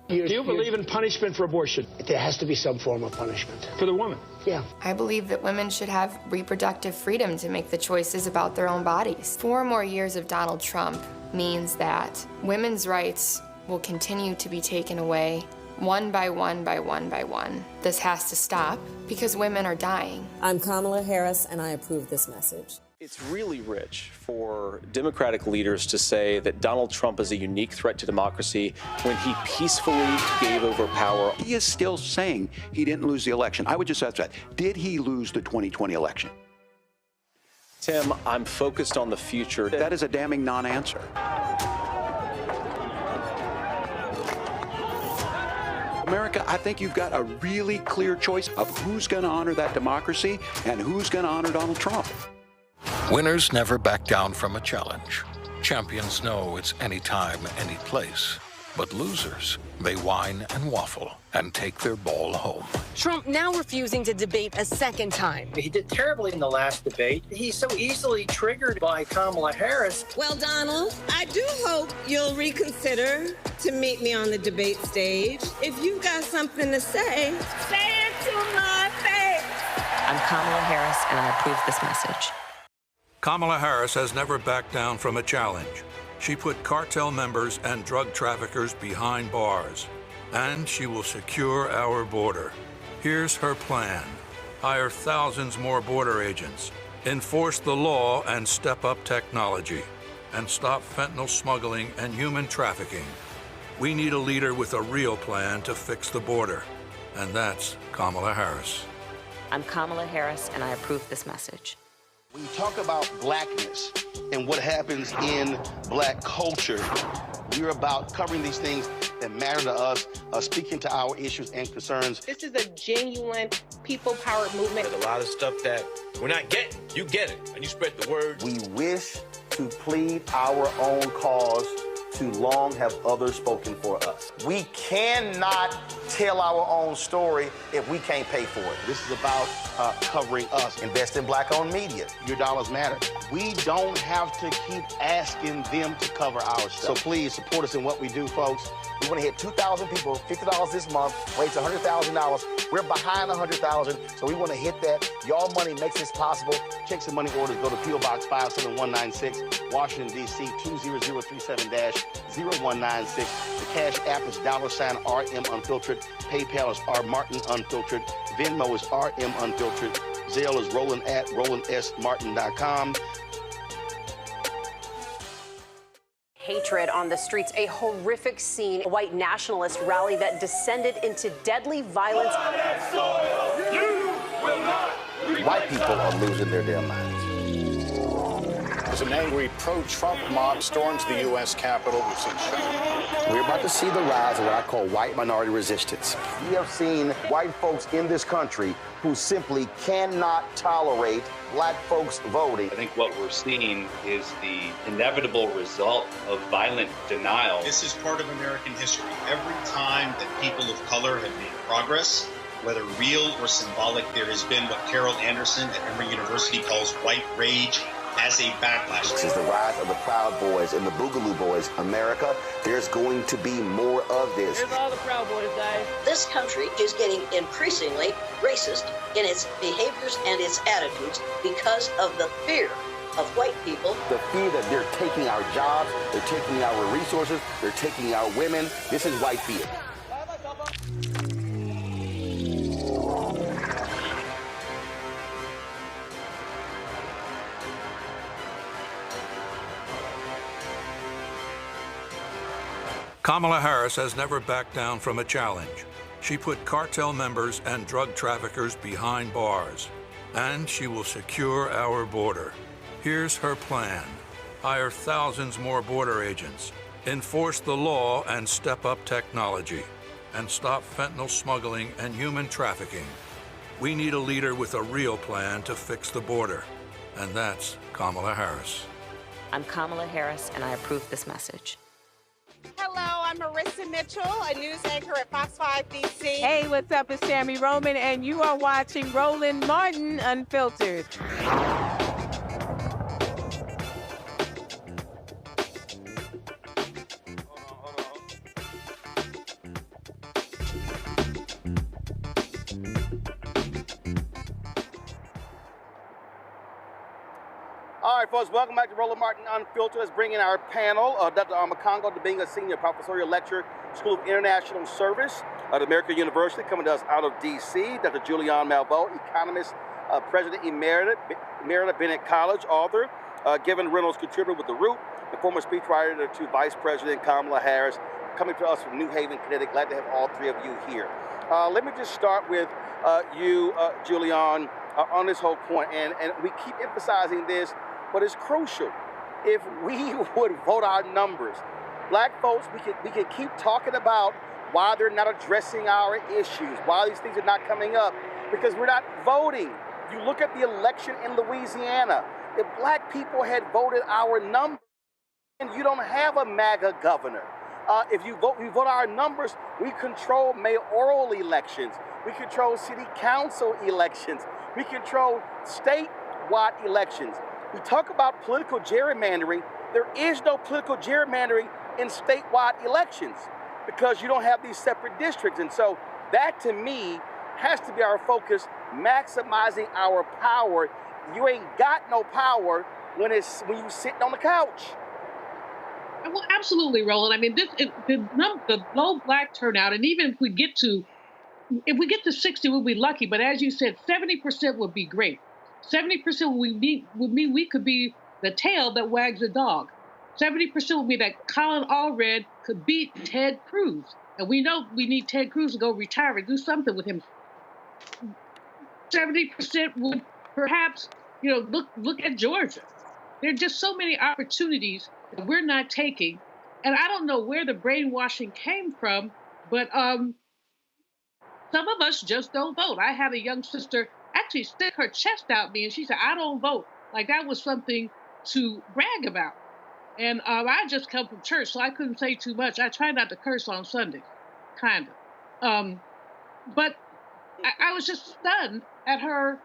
Do you believe in punishment for abortion? There has to be some form of punishment. For the woman? Yeah. I believe that women should have reproductive freedom to make the choices about their own bodies. 4 more years of Donald Trump means that women's rights will continue to be taken away one by one by one by one. This has to stop because women are dying. I'm Kamala Harris, and I approve this message. It's really rich for Democratic leaders to say that Donald Trump is a unique threat to democracy when he peacefully gave over power. He is still saying he didn't lose the election. I would just ask that. Did he lose the 2020 election? Tim, I'm focused on the future. That is a damning non-answer. America, I think you've got a really clear choice of who's going to honor that democracy and who's going to honor Donald Trump. Winners never back down from a challenge. Champions know it's anytime, any place. But losers, they whine and waffle and take their ball home. Trump now refusing to debate a second time. He did terribly in the last debate. He's so easily triggered by Kamala Harris. Well, Donald, I do hope you'll reconsider to meet me on the debate stage. If you've got something to say it to my face. I'm Kamala Harris, and I approve this message. Kamala Harris has never backed down from a challenge. She put cartel members and drug traffickers behind bars, and she will secure our border. Here's her plan. Hire thousands more border agents, enforce the law and step up technology, and stop fentanyl smuggling and human trafficking. We need a leader with a real plan to fix the border, and that's Kamala Harris. I'm Kamala Harris, and I approve this message. When you talk about blackness and what happens in black culture, we're about covering these things that matter to us, speaking to our issues and concerns. This is a genuine people-powered movement. There's a lot of stuff that we're not getting. You get it, and you spread the word. We wish to plead our own cause. Too long have others spoken for us. We cannot tell our own story if we can't pay for it. This is about covering us. Invest in black-owned media. Your dollars matter. We don't have to keep asking them to cover our stuff. So please support us in what we do, folks. We want to hit 2,000 people, $50 this month, raise $100,000. We're behind 100,000, so we want to hit that. Y'all money makes this possible. Check some money orders. Go to P.O. Box 57196, Washington, D.C. 20037-0196. The Cash App is $RM Unfiltered. PayPal is R Martin Unfiltered. Venmo is RM Unfiltered. Zelle is Roland at RolandSMartin.com. Hatred on the streets, a horrific scene, a white nationalist rally that descended into deadly violence. White people are losing their damn minds. As an angry pro-Trump mob storms the U.S. Capitol, we've seen We're about to see the rise of what I call white minority resistance. We have seen white folks in this country who simply cannot tolerate black folks voting. I think what we're seeing is the inevitable result of violent denial. This is part of American history. Every time that people of color have made progress, whether real or symbolic, there has been what Carol Anderson at Emory University calls white rage as a backlash. This is the rise of the Proud Boys and the Boogaloo Boys. America, there's going to be more of this. Here's all the Proud Boys, guys. This country is getting increasingly racist in its behaviors and its attitudes because of the fear of white people. The fear that they're taking our jobs, they're taking our resources, they're taking our women. This is white fear. Kamala Harris has never backed down from a challenge. She put cartel members and drug traffickers behind bars, and she will secure our border. Here's her plan. Hire thousands more border agents, enforce the law and step up technology, and stop fentanyl smuggling and human trafficking. We need a leader with a real plan to fix the border, and that's Kamala Harris. I'm Kamala Harris, and I approve this message. Hello, I'm Marissa Mitchell, a news anchor at Fox 5 DC. Hey, what's up? It's Tammy Roman, and you are watching Roland Martin Unfiltered. folks, welcome back to Roland Martin Unfiltered. Let's bring in our panel, Dr. Makongo Dibinga, Senior Professorial Lecturer, School of International Service at American University, coming to us out of D.C. Dr. Julianne Malveaux, economist, President Emerita, Bennett College, author, Gavin Reynolds, contributor with The Root, the former speechwriter to Vice President Kamala Harris, coming to us from New Haven, Connecticut. Glad to have all three of you here. Let me just start with you, Julianne, on this whole point, and we keep emphasizing this, but it's crucial. If we would vote our numbers, black folks, we can keep talking about why they're not addressing our issues, why these things are not coming up, because we're not voting. You look at the election in Louisiana, if black people had voted our numbers, and you don't have a MAGA governor. If you vote our numbers, we control mayoral elections, we control city council elections, we control statewide elections. We talk about political gerrymandering. There is no political gerrymandering in statewide elections because you don't have these separate districts. And so that, to me, has to be our focus, maximizing our power. You ain't got no power when you sitting on the couch. Well, absolutely, Roland. I mean, the low black turnout, and even if we get to 60, we'll be lucky. But as you said, 70% would be great. 70% would mean we could be the tail that wags the dog. 70% would be that Colin Allred could beat Ted Cruz. And we know we need Ted Cruz to go retire and do something with him. 70% would perhaps, look at Georgia. There are just so many opportunities that we're not taking. And I don't know where the brainwashing came from, but some of us just don't vote. I had a young sister actually stick her chest out me, and she said, I don't vote. Like that was something to brag about. And I just come from church, so I couldn't say too much. I try not to curse on Sundays, kind of. But I was just stunned at her,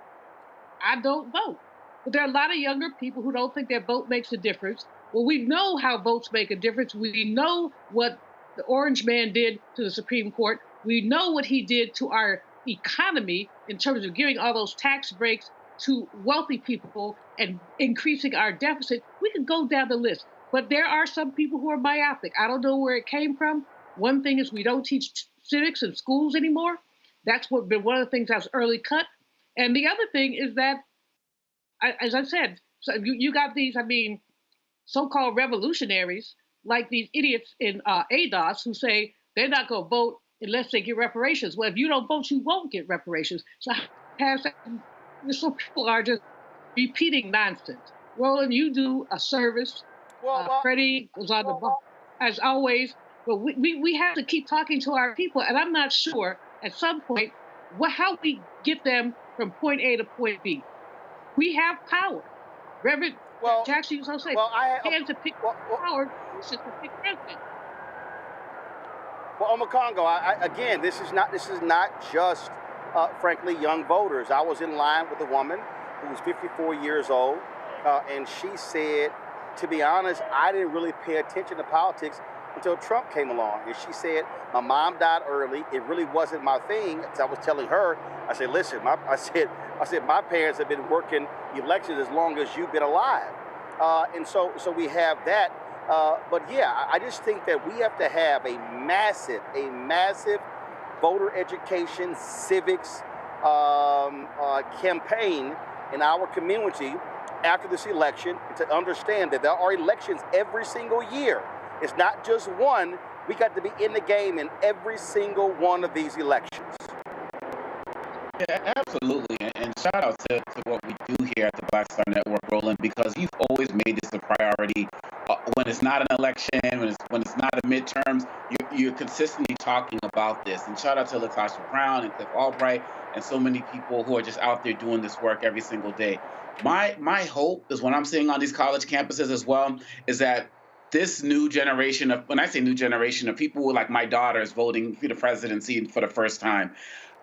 I don't vote. But there are a lot of younger people who don't think their vote makes a difference. Well, we know how votes make a difference. We know what the Orange Man did to the Supreme Court. We know what he did to our economy in terms of giving all those tax breaks to wealthy people and increasing our deficit. We can go down the list. But there are some people who are myopic. I don't know where it came from. One thing is we don't teach civics in schools anymore. That's been one of the things that was early cut. And the other thing is that, as I said, so you got these, so-called revolutionaries, like these idiots in ADOS who say they're not going to vote unless they get reparations. Well, if you don't vote, you won't get reparations. So people are just repeating nonsense. Roland, you do a service. Freddie was on the ball, as always. But we have to keep talking to our people, and I'm not sure at some point how we get them from point A to point B. We have power. Reverend Jackson used to say, hands to pick power, to pick president. Well, Makongo, again, this is not just, frankly, young voters. I was in line with a woman who was 54 years old, and she said, to be honest, I didn't really pay attention to politics until Trump came along. And she said, my mom died early. It really wasn't my thing. As I was telling her, I said, listen, I said, my parents have been working elections as long as you've been alive. And so we have that. But yeah, I just think that we have to have a massive voter education, civics campaign in our community after this election to understand that there are elections every single year. It's not just one. We got to be in the game in every single one of these elections. Yeah, absolutely. And shout out to what we do here at the Black Star Network, Roland, because you've always made this a priority. When it's not an election, when it's not a midterms, you're consistently talking about this. And shout out to Latasha Brown and Cliff Albright and so many people who are just out there doing this work every single day. My hope is, when I'm seeing on these college campuses as well, is that this new generation of, when I say new generation of people who, like my daughters, voting for the presidency for the first time,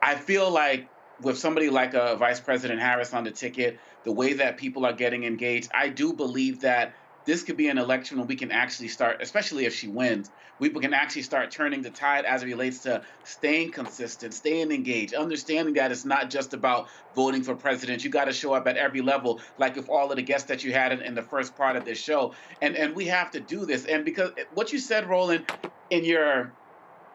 I feel like with somebody like Vice President Harris on the ticket, the way that people are getting engaged, I do believe that this could be an election where we can actually start, especially if she wins, we can actually start turning the tide as it relates to staying consistent, staying engaged, understanding that it's not just about voting for president. You got to show up at every level, like with all of the guests that you had in the first part of this show. And we have to do this. And because what you said, Roland, in your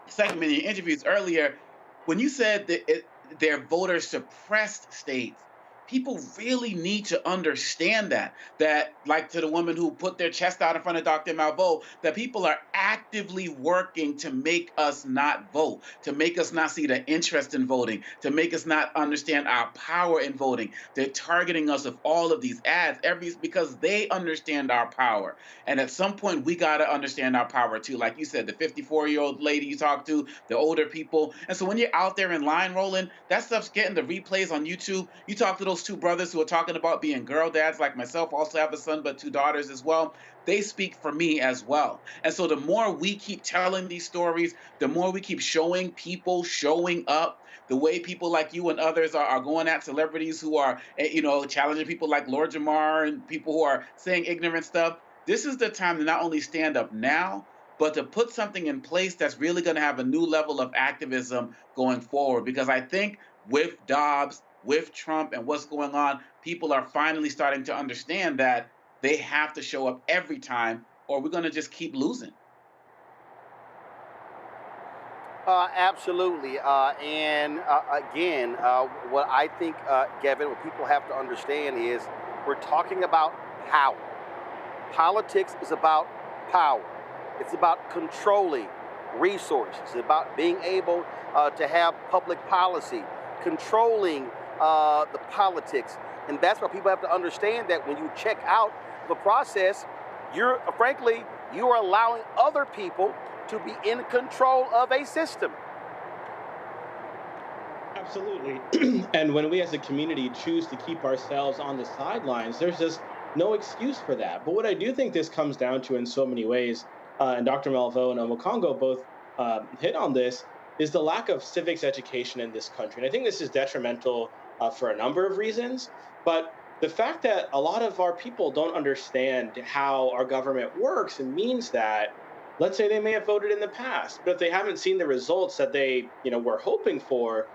segment, in your interviews earlier, when you said that they're voter suppressed states, people really need to understand that like to the woman who put their chest out in front of Dr. Malveaux, that people are actively working to make us not vote, to make us not see the interest in voting, to make us not understand our power in voting. They're targeting us with all of these ads because they understand our power. And at some point, we got to understand our power too. Like you said, the 54-year-old lady you talked to, the older people. And so when you're out there in line, Roland, that stuff's getting the replays on YouTube. You talk to those two brothers who are talking about being girl dads like myself, also have a son but 2 daughters as well. They speak for me as well. And so the more we keep telling these stories, the more we keep showing people showing up, the way people like you and others are going at celebrities who are, challenging people like Lord Jamar and people who are saying ignorant stuff. This is the time to not only stand up now, but to put something in place that's really going to have a new level of activism going forward. Because I think with Dobbs, with Trump and what's going on, people are finally starting to understand that they have to show up every time or we're going to just keep losing. Absolutely. Again, what I think, Kevin, what people have to understand is we're talking about power. Politics is about power. It's about controlling resources. It's about being able to have public policy, controlling the politics. And that's what people have to understand, that when you check out the process, you are allowing other people to be in control of a system. Absolutely. And when we as a community choose to keep ourselves on the sidelines, there's just no excuse for that. But what I do think this comes down to in so many ways, and Dr. Malveaux and Omokongo both hit on this, is the lack of civics education in this country. And I think this is detrimental for a number of reasons. But the fact that a lot of our people don't understand how our government works, and means that, let's say they may have voted in the past, but if they haven't seen the results that they were hoping for,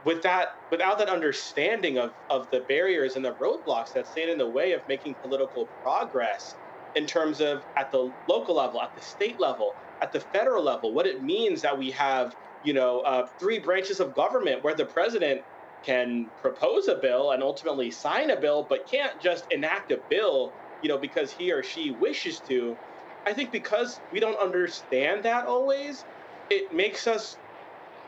without that understanding of the barriers and the roadblocks that stand in the way of making political progress in terms of at the local level, at the state level, at the federal level, what it means that we have 3 branches of government where the president can propose a bill and ultimately sign a bill, but can't just enact a bill, because he or she wishes to. I think because we don't understand that always, it makes us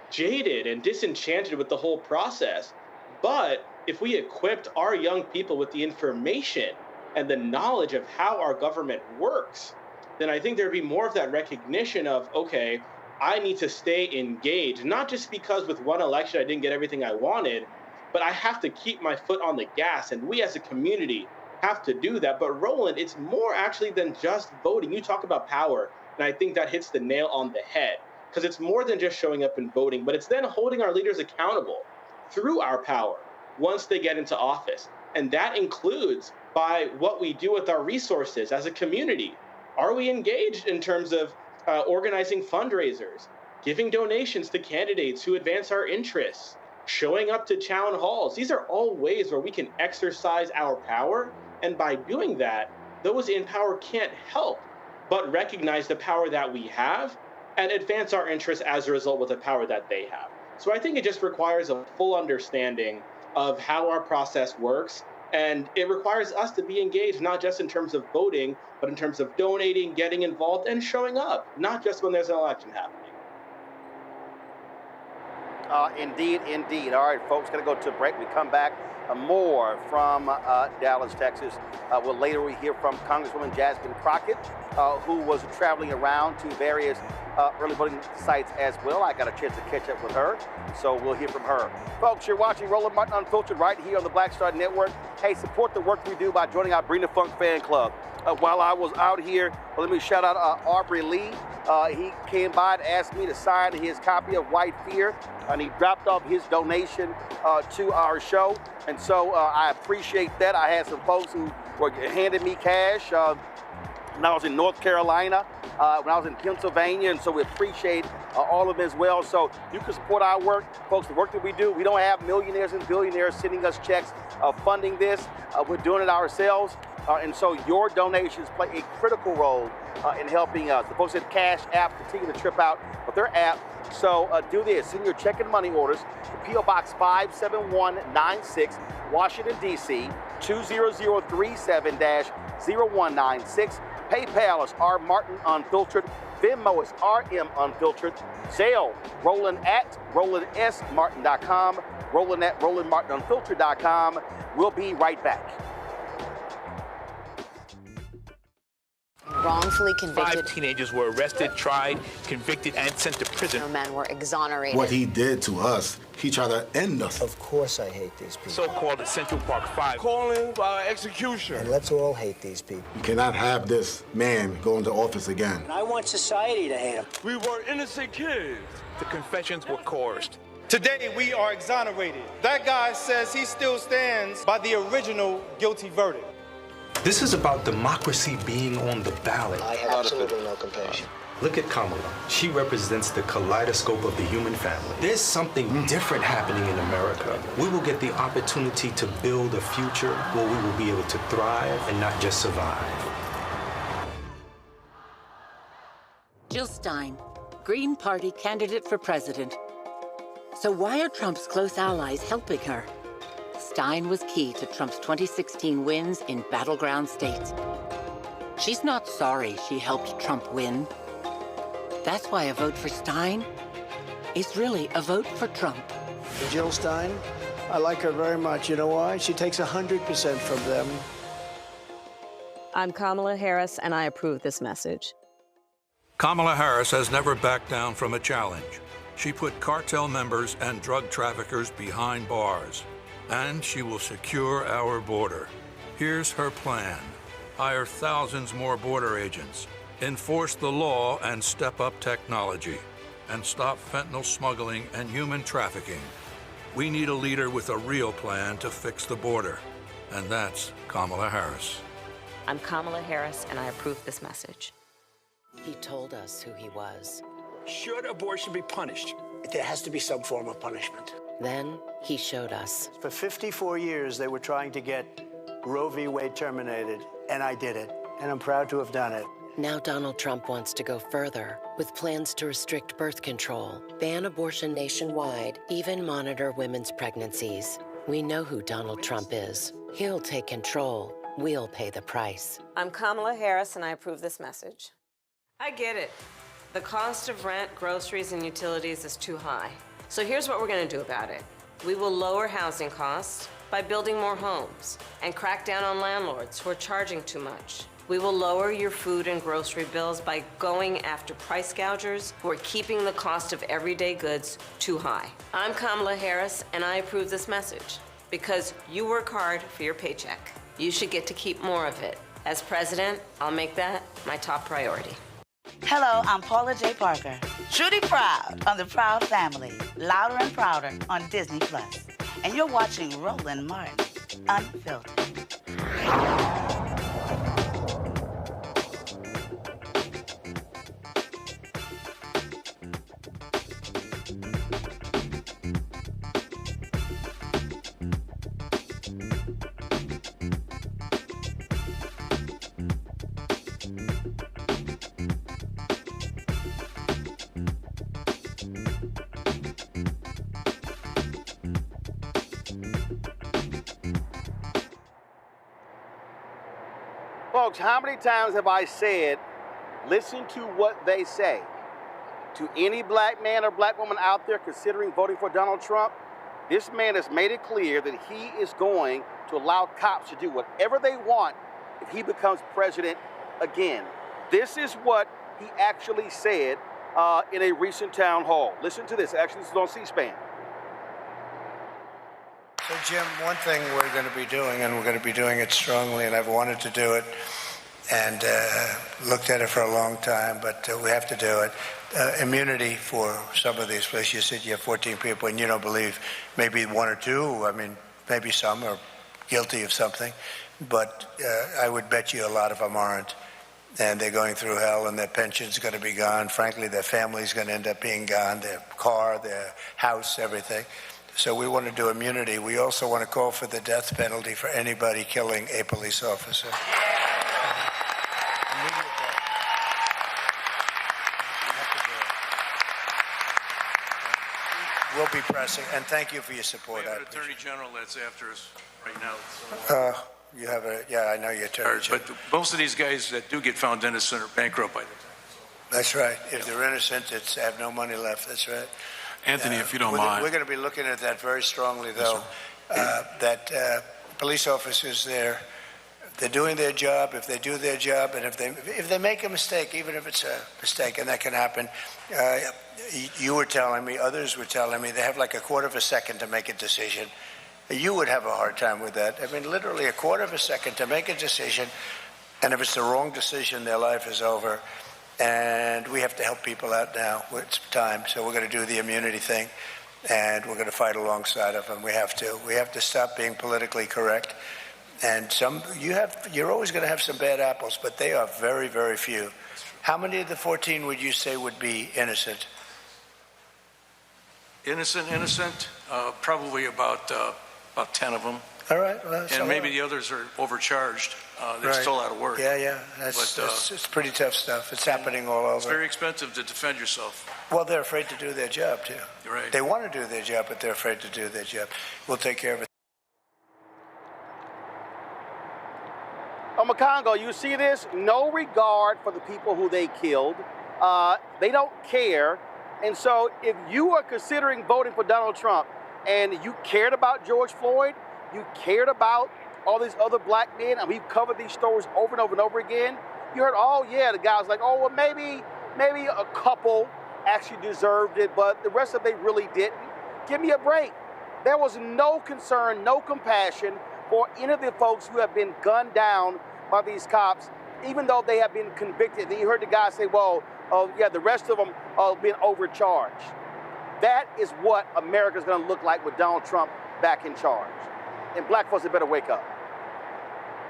jaded and disenchanted with the whole process. But if we equipped our young people with the information and the knowledge of how our government works, then I think there'd be more of that recognition of, okay, I need to stay engaged, not just because with one election I didn't get everything I wanted, but I have to keep my foot on the gas, and we as a community have to do that. But Roland, it's more actually than just voting. You talk about power, and I think that hits the nail on the head, because it's more than just showing up and voting, but it's then holding our leaders accountable through our power once they get into office. And that includes by what we do with our resources as a community. Are we engaged in terms of organizing fundraisers, giving donations to candidates who advance our interests, showing up to town halls? These are all ways where we can exercise our power. And by doing that, those in power can't help but recognize the power that we have and advance our interests as a result with the power that they have. So I think it just requires a full understanding of how our process works. And it requires us to be engaged, not just in terms of voting, but in terms of donating, getting involved, and showing up, not just when there's an election happening. Indeed. All right, folks, going to go to a break. We come back, more from Dallas, Texas. Later we hear from Congresswoman Crockett, who was traveling around to various early voting sites as well. I got a chance to catch up with her, so we'll hear from her. Folks, you're watching Roland Martin Unfiltered right here on the Black Star Network. Hey, support the work we do by joining our Bring the Funk fan club. While I was out here, let me shout out Aubrey Lee. He came by and asked me to sign his copy of White Fear, and he dropped off his donation to our show. And so I appreciate that. I had some folks who were handing me cash. when I was in North Carolina, when I was in Pennsylvania, and so we appreciate all of them as well. So you can support our work. Folks, the work that we do, we don't have millionaires and billionaires sending us checks funding this. We're doing it ourselves. And so your donations play a critical role in helping us. The folks at Cash App continue to trip out with their app. So do this. Send your check and money orders to P.O. Box 57196, Washington, D.C., 20037-0196. PayPal is R. Martin Unfiltered. Venmo is RM Unfiltered. Zelle, Roland at RolandSMartin.com. Roland at RolandMartinUnfiltered.com. We'll be right back. Wrongfully convicted. 5 teenagers were arrested, tried, convicted, and sent to prison. No men were exonerated. What he did to us, he tried to end us. Of course I hate these people. So-called Central Park 5. Calling for execution. And let's all hate these people. You cannot have this man go into office again. I want society to hate him. We were innocent kids. The confessions were coerced. Today, we are exonerated. That guy says he still stands by the original guilty verdict. This is about democracy being on the ballot. I have absolutely no compassion. Look at Kamala. She represents the kaleidoscope of the human family. There's something different happening in America. We will get the opportunity to build a future where we will be able to thrive and not just survive. Jill Stein, Green Party candidate for president. So why are Trump's close allies helping her? Stein was key to Trump's 2016 wins in battleground states. She's not sorry she helped Trump win. That's why a vote for Stein is really a vote for Trump. Jill Stein, I like her very much. You know why? She takes 100% from them. I'm Kamala Harris, and I approve this message. Kamala Harris has never backed down from a challenge. She put cartel members and drug traffickers behind bars. And she will secure our border. Here's her plan. Hire thousands more border agents, enforce the law and step up technology, and stop fentanyl smuggling and human trafficking. We need a leader with a real plan to fix the border, and that's Kamala Harris. I'm Kamala Harris, and I approve this message. He told us who he was. Should abortion be punished? There has to be some form of punishment. Then he showed us. For 54 years, they were trying to get Roe v. Wade terminated, and I did it, and I'm proud to have done it. Now Donald Trump wants to go further with plans to restrict birth control, ban abortion nationwide, even monitor women's pregnancies. We know who Donald Trump is. He'll take control. We'll pay the price. I'm Kamala Harris, and I approve this message. I get it. The cost of rent, groceries, and utilities is too high. So here's what we're going to do about it. We will lower housing costs by building more homes and crack down on landlords who are charging too much. We will lower your food and grocery bills by going after price gougers who are keeping the cost of everyday goods too high. I'm Kamala Harris, and I approve this message because you work hard for your paycheck. You should get to keep more of it. As president, I'll make that my top priority. Hello, I'm Paula J. Parker. Truly proud of the Proud Family, louder and prouder on Disney+. And you're watching Roland Martin Unfiltered. Folks, how many times have I said, listen to what they say? To any black man or black woman out there considering voting for Donald Trump, this man has made it clear that he is going to allow cops to do whatever they want if he becomes president again. This is what he actually said in a recent town hall. Listen to this. Actually, this is on C-SPAN. So, Jim, one thing we're going to be doing, and we're going to be doing it strongly, and I've wanted to do it and looked at it for a long time, but we have to do it. Immunity for some of these places. You said you have 14 people and you don't believe maybe one or two. I mean, maybe some are guilty of something, but I would bet you a lot of them aren't. and they're going through hell, and their pension's going to be gone. Frankly, their family's going to end up being gone, their car, their house, everything. So we want to do immunity. We also want to call for the death penalty for anybody killing a police officer. We'll be pressing, and thank you for your support. We have an Attorney General that's after us right now. So. You have a, yeah, I know your Attorney General. But most of these guys that do get found innocent are bankrupt by the time. That's right. If they're innocent, it's have no money left. That's right. Anthony, if you don't mind. We're going to be looking at that very strongly, though, that police officers they're doing their job. If they do their job, and if they make a mistake, even if it's a mistake, and that can happen, you were telling me, others were telling me, they have like a quarter of a second to make a decision. You would have a hard time with that. I mean, literally a quarter of a second to make a decision, and if it's the wrong decision, their life is over. And we have to help people out now. It's time, so we're going to do the immunity thing, and we're going to fight alongside of them. We have to. We have to stop being politically correct. And you're always going to have some bad apples, but they are very, very few. How many of the 14 would you say would be innocent? Innocent, probably about 10 of them. All right. Well, and maybe the others are overcharged. There's still a lot of work. Yeah. It's pretty tough stuff. It's happening all over. It's very expensive to defend yourself. Well, they're afraid to do their job, too. You're right. They want to do their job, but they're afraid to do their job. We'll take care of it. Congo, you see this? No regard for the people who they killed. They don't care. And so if you are considering voting for Donald Trump and you cared about George Floyd, you cared about all these other black men, and we've covered these stories over and over and over again, you heard, oh yeah, the guy was like, oh, well, maybe a couple actually deserved it, but the rest of them really didn't. Give me a break. There was no concern, no compassion for any of the folks who have been gunned down by these cops, even though they have been convicted. Then you heard the guy say, well, yeah, the rest of them have been overcharged. That is what America's going to look like with Donald Trump back in charge. And black folks had better wake up.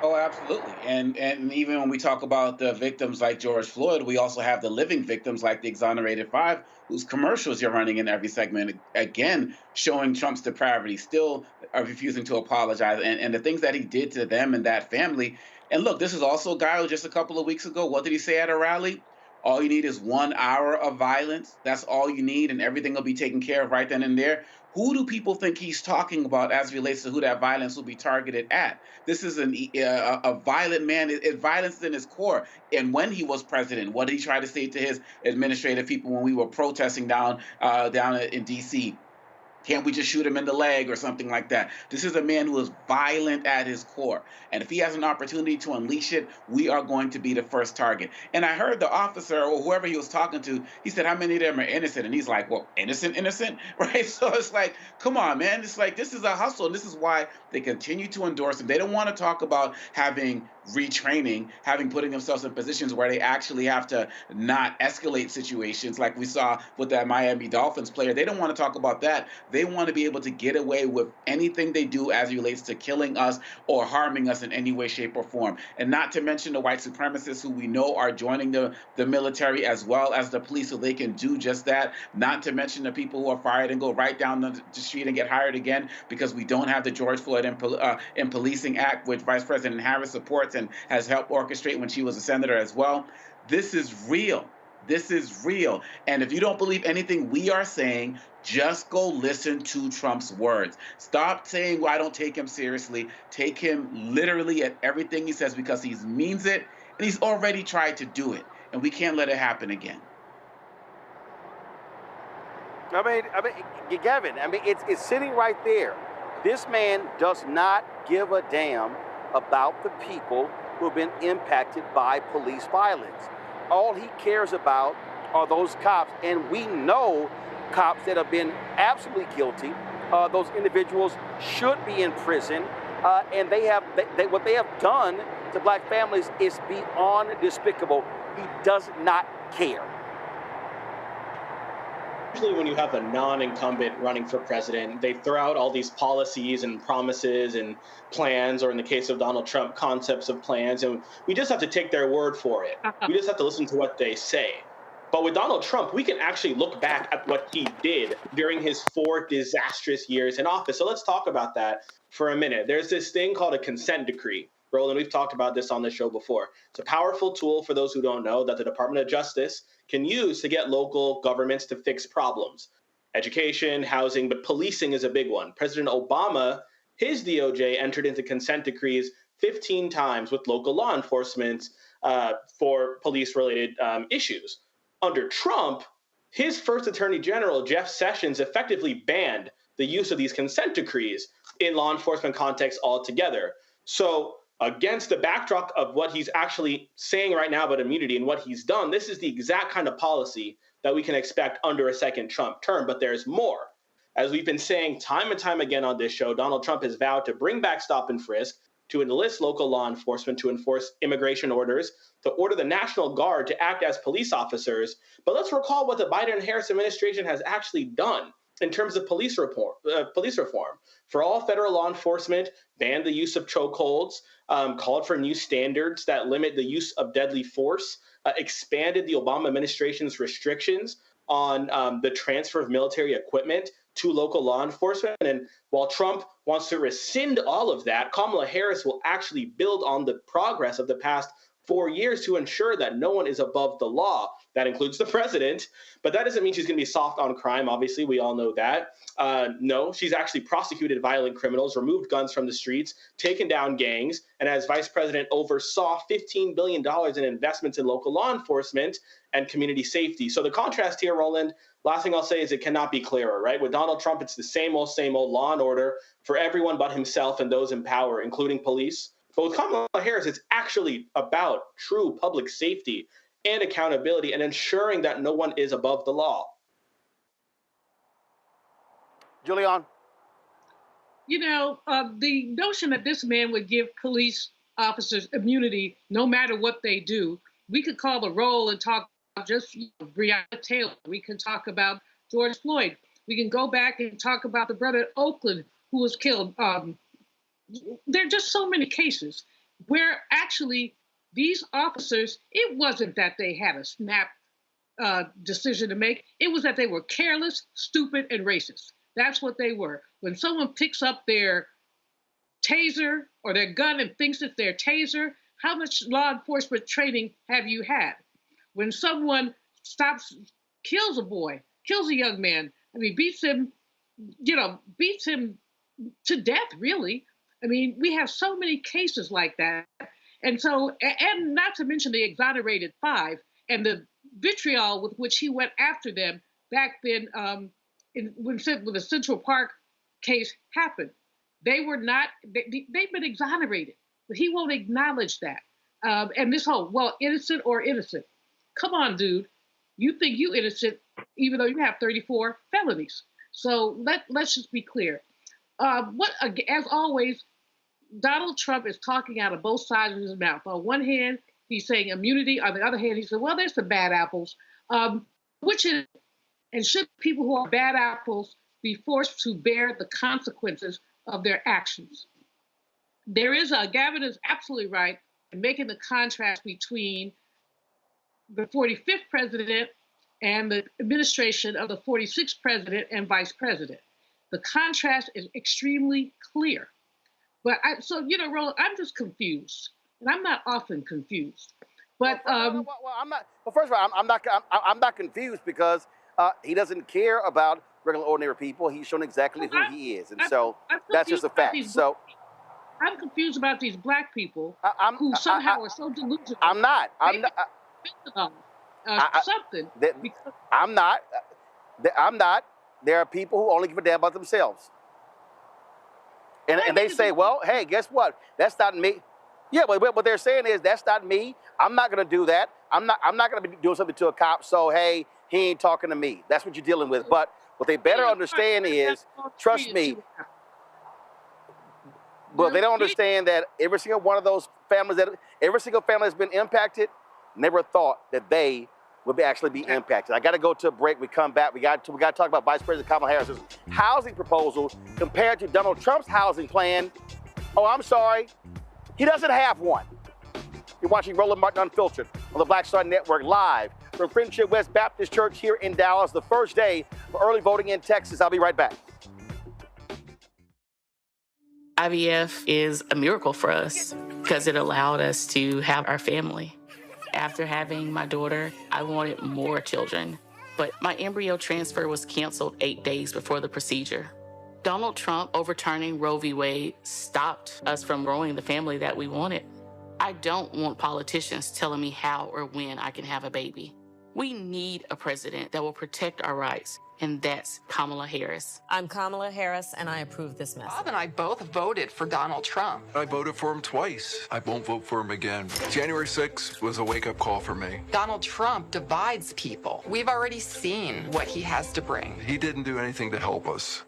Oh, absolutely. And even when we talk about the victims like George Floyd, we also have the living victims like the Exonerated Five, whose commercials you're running in every segment, again, showing Trump's depravity, still refusing to apologize, and the things that he did to them and that family. And look, this is also a guy who just a couple of weeks ago, what did he say at a rally? All you need is 1 hour of violence. That's all you need, and everything will be taken care of right then and there. Who do people think he's talking about as it relates to who that violence will be targeted at? This is a violent man. It's violence in his core. And when he was president, what did he try to say to his administrative people when we were protesting down in D.C.? Can't we just shoot him in the leg or something like that? This is a man who is violent at his core. And if he has an opportunity to unleash it, we are going to be the first target. And I heard the officer or whoever he was talking to, he said, how many of them are innocent? And he's like, well, innocent, right? So it's like, come on, man. It's like, this is a hustle. And this is why they continue to endorse him. They don't want to talk about having retraining, putting themselves in positions where they actually have to not escalate situations like we saw with that Miami Dolphins player. They don't want to talk about that. They want to be able to get away with anything they do as it relates to killing us or harming us in any way, shape, or form. And not to mention the white supremacists who we know are joining the military as well as the police so they can do just that. Not to mention the people who are fired and go right down the street and get hired again because we don't have the George Floyd and Policing Act, which Vice President Harris supports and has helped orchestrate when she was a senator as well. This is real. This is real. And if you don't believe anything we are saying, just go listen to Trump's words. Stop saying, well, I don't take him seriously. Take him literally at everything he says because he means it, and he's already tried to do it, and we can't let it happen again. I mean, Gavin, it's sitting right there. This man does not give a damn about the people who have been impacted by police violence. All he cares about are those cops, and we know cops that have been absolutely guilty. Those individuals should be in prison, and what they have done to black families is beyond despicable. He does not care. Usually when you have a non-incumbent running for president, they throw out all these policies and promises and plans, or in the case of Donald Trump, concepts of plans, and we just have to take their word for it. We just have to listen to what they say. But with Donald Trump, we can actually look back at what he did during his 4 disastrous years in office. So let's talk about that for a minute. There's this thing called a consent decree. Roland, we've talked about this on the show before. It's a powerful tool, for those who don't know, that the Department of Justice can use to get local governments to fix problems. Education, housing, but policing is a big one. President Obama, his DOJ entered into consent decrees 15 times with local law enforcement for police-related issues. Under Trump, his first attorney general, Jeff Sessions, effectively banned the use of these consent decrees in law enforcement contexts altogether. So against the backdrop of what he's actually saying right now about immunity and what he's done, this is the exact kind of policy that we can expect under a second Trump term. But there's more. As we've been saying time and time again on this show, Donald Trump has vowed to bring back stop and frisk, to enlist local law enforcement to enforce immigration orders, to order the National Guard to act as police officers. But let's recall what the Biden and Harris administration has actually done in terms of police reform. For all federal law enforcement, banned the use of chokeholds, called for new standards that limit the use of deadly force, expanded the Obama administration's restrictions on the transfer of military equipment to local law enforcement. And while Trump wants to rescind all of that, Kamala Harris will actually build on the progress of the past 4 years to ensure that no one is above the law. That includes the president, but that doesn't mean she's going to be soft on crime. Obviously, we all know that. No, she's actually prosecuted violent criminals, removed guns from the streets, taken down gangs, and as vice president oversaw $15 billion in investments in local law enforcement and community safety. So the contrast here, Roland, last thing I'll say is it cannot be clearer, right? With Donald Trump, it's the same old law and order for everyone but himself and those in power, including police. But with Kamala Harris, it's actually about true public safety and accountability and ensuring that no one is above the law. Julian? You know, the notion that this man would give police officers immunity no matter what they do, we could call the roll and talk about just Breonna Taylor. We can talk about George Floyd. We can go back and talk about the brother in Oakland who was killed. There are just so many cases where actually these officers, it wasn't that they had a snap decision to make. It was that they were careless, stupid, and racist. That's what they were. When someone picks up their taser or their gun and thinks it's their taser, how much law enforcement training have you had? When someone kills a boy, kills a young man, I mean, beats him to death, really. I mean, we have so many cases like that. And so, and not to mention the exonerated 5 and the vitriol with which he went after them back then when the Central Park case happened. They've been exonerated, but he won't acknowledge that. And this whole, well, innocent or innocent. Come on, dude. You think you innocent, even though you have 34 felonies. So let's just be clear. As always, Donald Trump is talking out of both sides of his mouth. On one hand, he's saying immunity. On the other hand, he said, well, there's some bad apples. Which is, and should people who are bad apples be forced to bear the consequences of their actions? Gavin is absolutely right in making the contrast between the 45th president and the administration of the 46th president and vice president. The contrast is extremely clear. But Roland, I'm just confused, and I'm not often confused. But I'm not. Well, first of all, I'm not confused because he doesn't care about regular, ordinary people. He's shown exactly who he is, and so that's just a fact. So I'm confused about these black people who somehow are so delusional. I'm not. I'm not. There are people who only give a damn about themselves. And they say, well, hey, guess what? That's not me. Yeah, but what they're saying is that's not me. I'm not going to do that. I'm not going to be doing something to a cop. So, hey, he ain't talking to me. That's what you're dealing with. But what they better understand is, trust me, but they don't understand that every single one of those families, every single family that's been impacted, never thought that they will actually be impacted. I got to go to a break. We come back. We got to talk about Vice President Kamala Harris's housing proposal compared to Donald Trump's housing plan. Oh, I'm sorry. He doesn't have one. You're watching Roland Martin Unfiltered on the Black Star Network live from Friendship West Baptist Church here in Dallas, the first day for early voting in Texas. I'll be right back. IVF is a miracle for us because it allowed us to have our family. After having my daughter, I wanted more children, but my embryo transfer was canceled 8 days before the procedure. Donald Trump overturning Roe v. Wade stopped us from growing the family that we wanted. I don't want politicians telling me how or when I can have a baby. We need a president that will protect our rights, and that's Kamala Harris. I'm Kamala Harris, and I approve this message. Bob and I both voted for Donald Trump. I voted for him twice. I won't vote for him again. January 6th was a wake-up call for me. Donald Trump divides people. We've already seen what he has to bring. He didn't do anything to help us.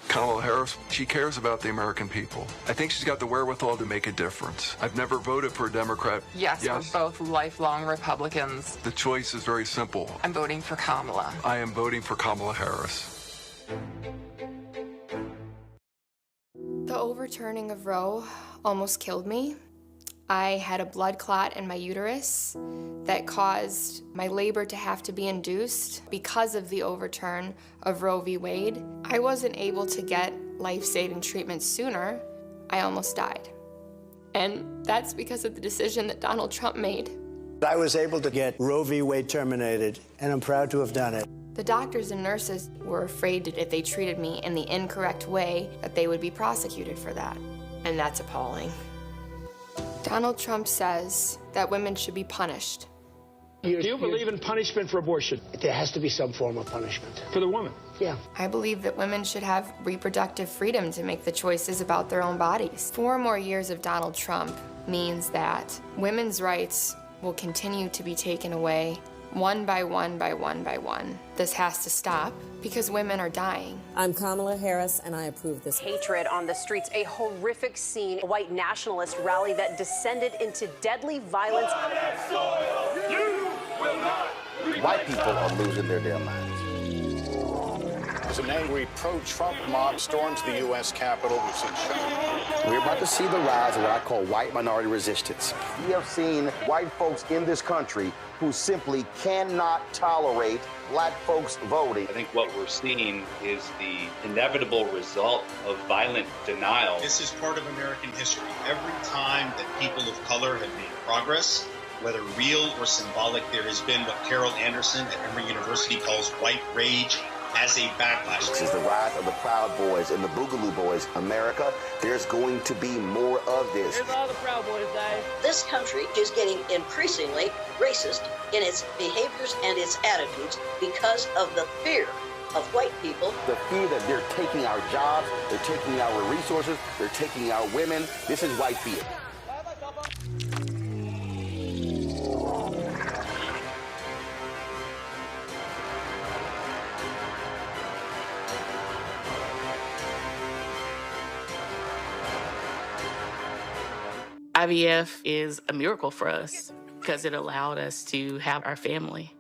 Kamala Harris, she cares about the American people. I think she's got the wherewithal to make a difference. I've never voted for a Democrat. Yes, we're both lifelong Republicans. The choice is very simple. I'm voting for Kamala. I am voting for Kamala Harris. The overturning of Roe almost killed me. I had a blood clot in my uterus that caused my labor to have to be induced because of the overturn of Roe v. Wade. I wasn't able to get life-saving treatment sooner. I almost died. And that's because of the decision that Donald Trump made. I was able to get Roe v. Wade terminated, and I'm proud to have done it. The doctors and nurses were afraid that if they treated me in the incorrect way, that they would be prosecuted for that. And that's appalling. Donald Trump says that women should be punished. Do you believe in punishment for abortion? There has to be some form of punishment. For the woman? Yeah. I believe that women should have reproductive freedom to make the choices about their own bodies. 4 more years of Donald Trump means that women's rights will continue to be taken away one by one by one by one. This has to stop because women are dying. I'm Kamala Harris, and I approve this. Hatred on the streets, a horrific scene, a white nationalist rally that descended into deadly violence. White people are losing their damn minds. As an angry pro-Trump mob storms the U.S. Capitol, we've seen shooting. We're about to see the rise of what I call white minority resistance. We have seen white folks in this country who simply cannot tolerate black folks voting. I think what we're seeing is the inevitable result of violent denial. This is part of American history. Every time that people of color have made progress, whether real or symbolic, there has been what Carol Anderson at Emory University calls white rage as a backlash. This is the rise of the Proud Boys and the Boogaloo Boys. America, there's going to be more of this. Here's all the Proud Boys, guys. This country is getting increasingly racist in its behaviors and its attitudes because of the fear of white people. The fear that they're taking our jobs, they're taking our resources, they're taking our women. This is white fear. IVF is a miracle for us because it allowed us to have our family.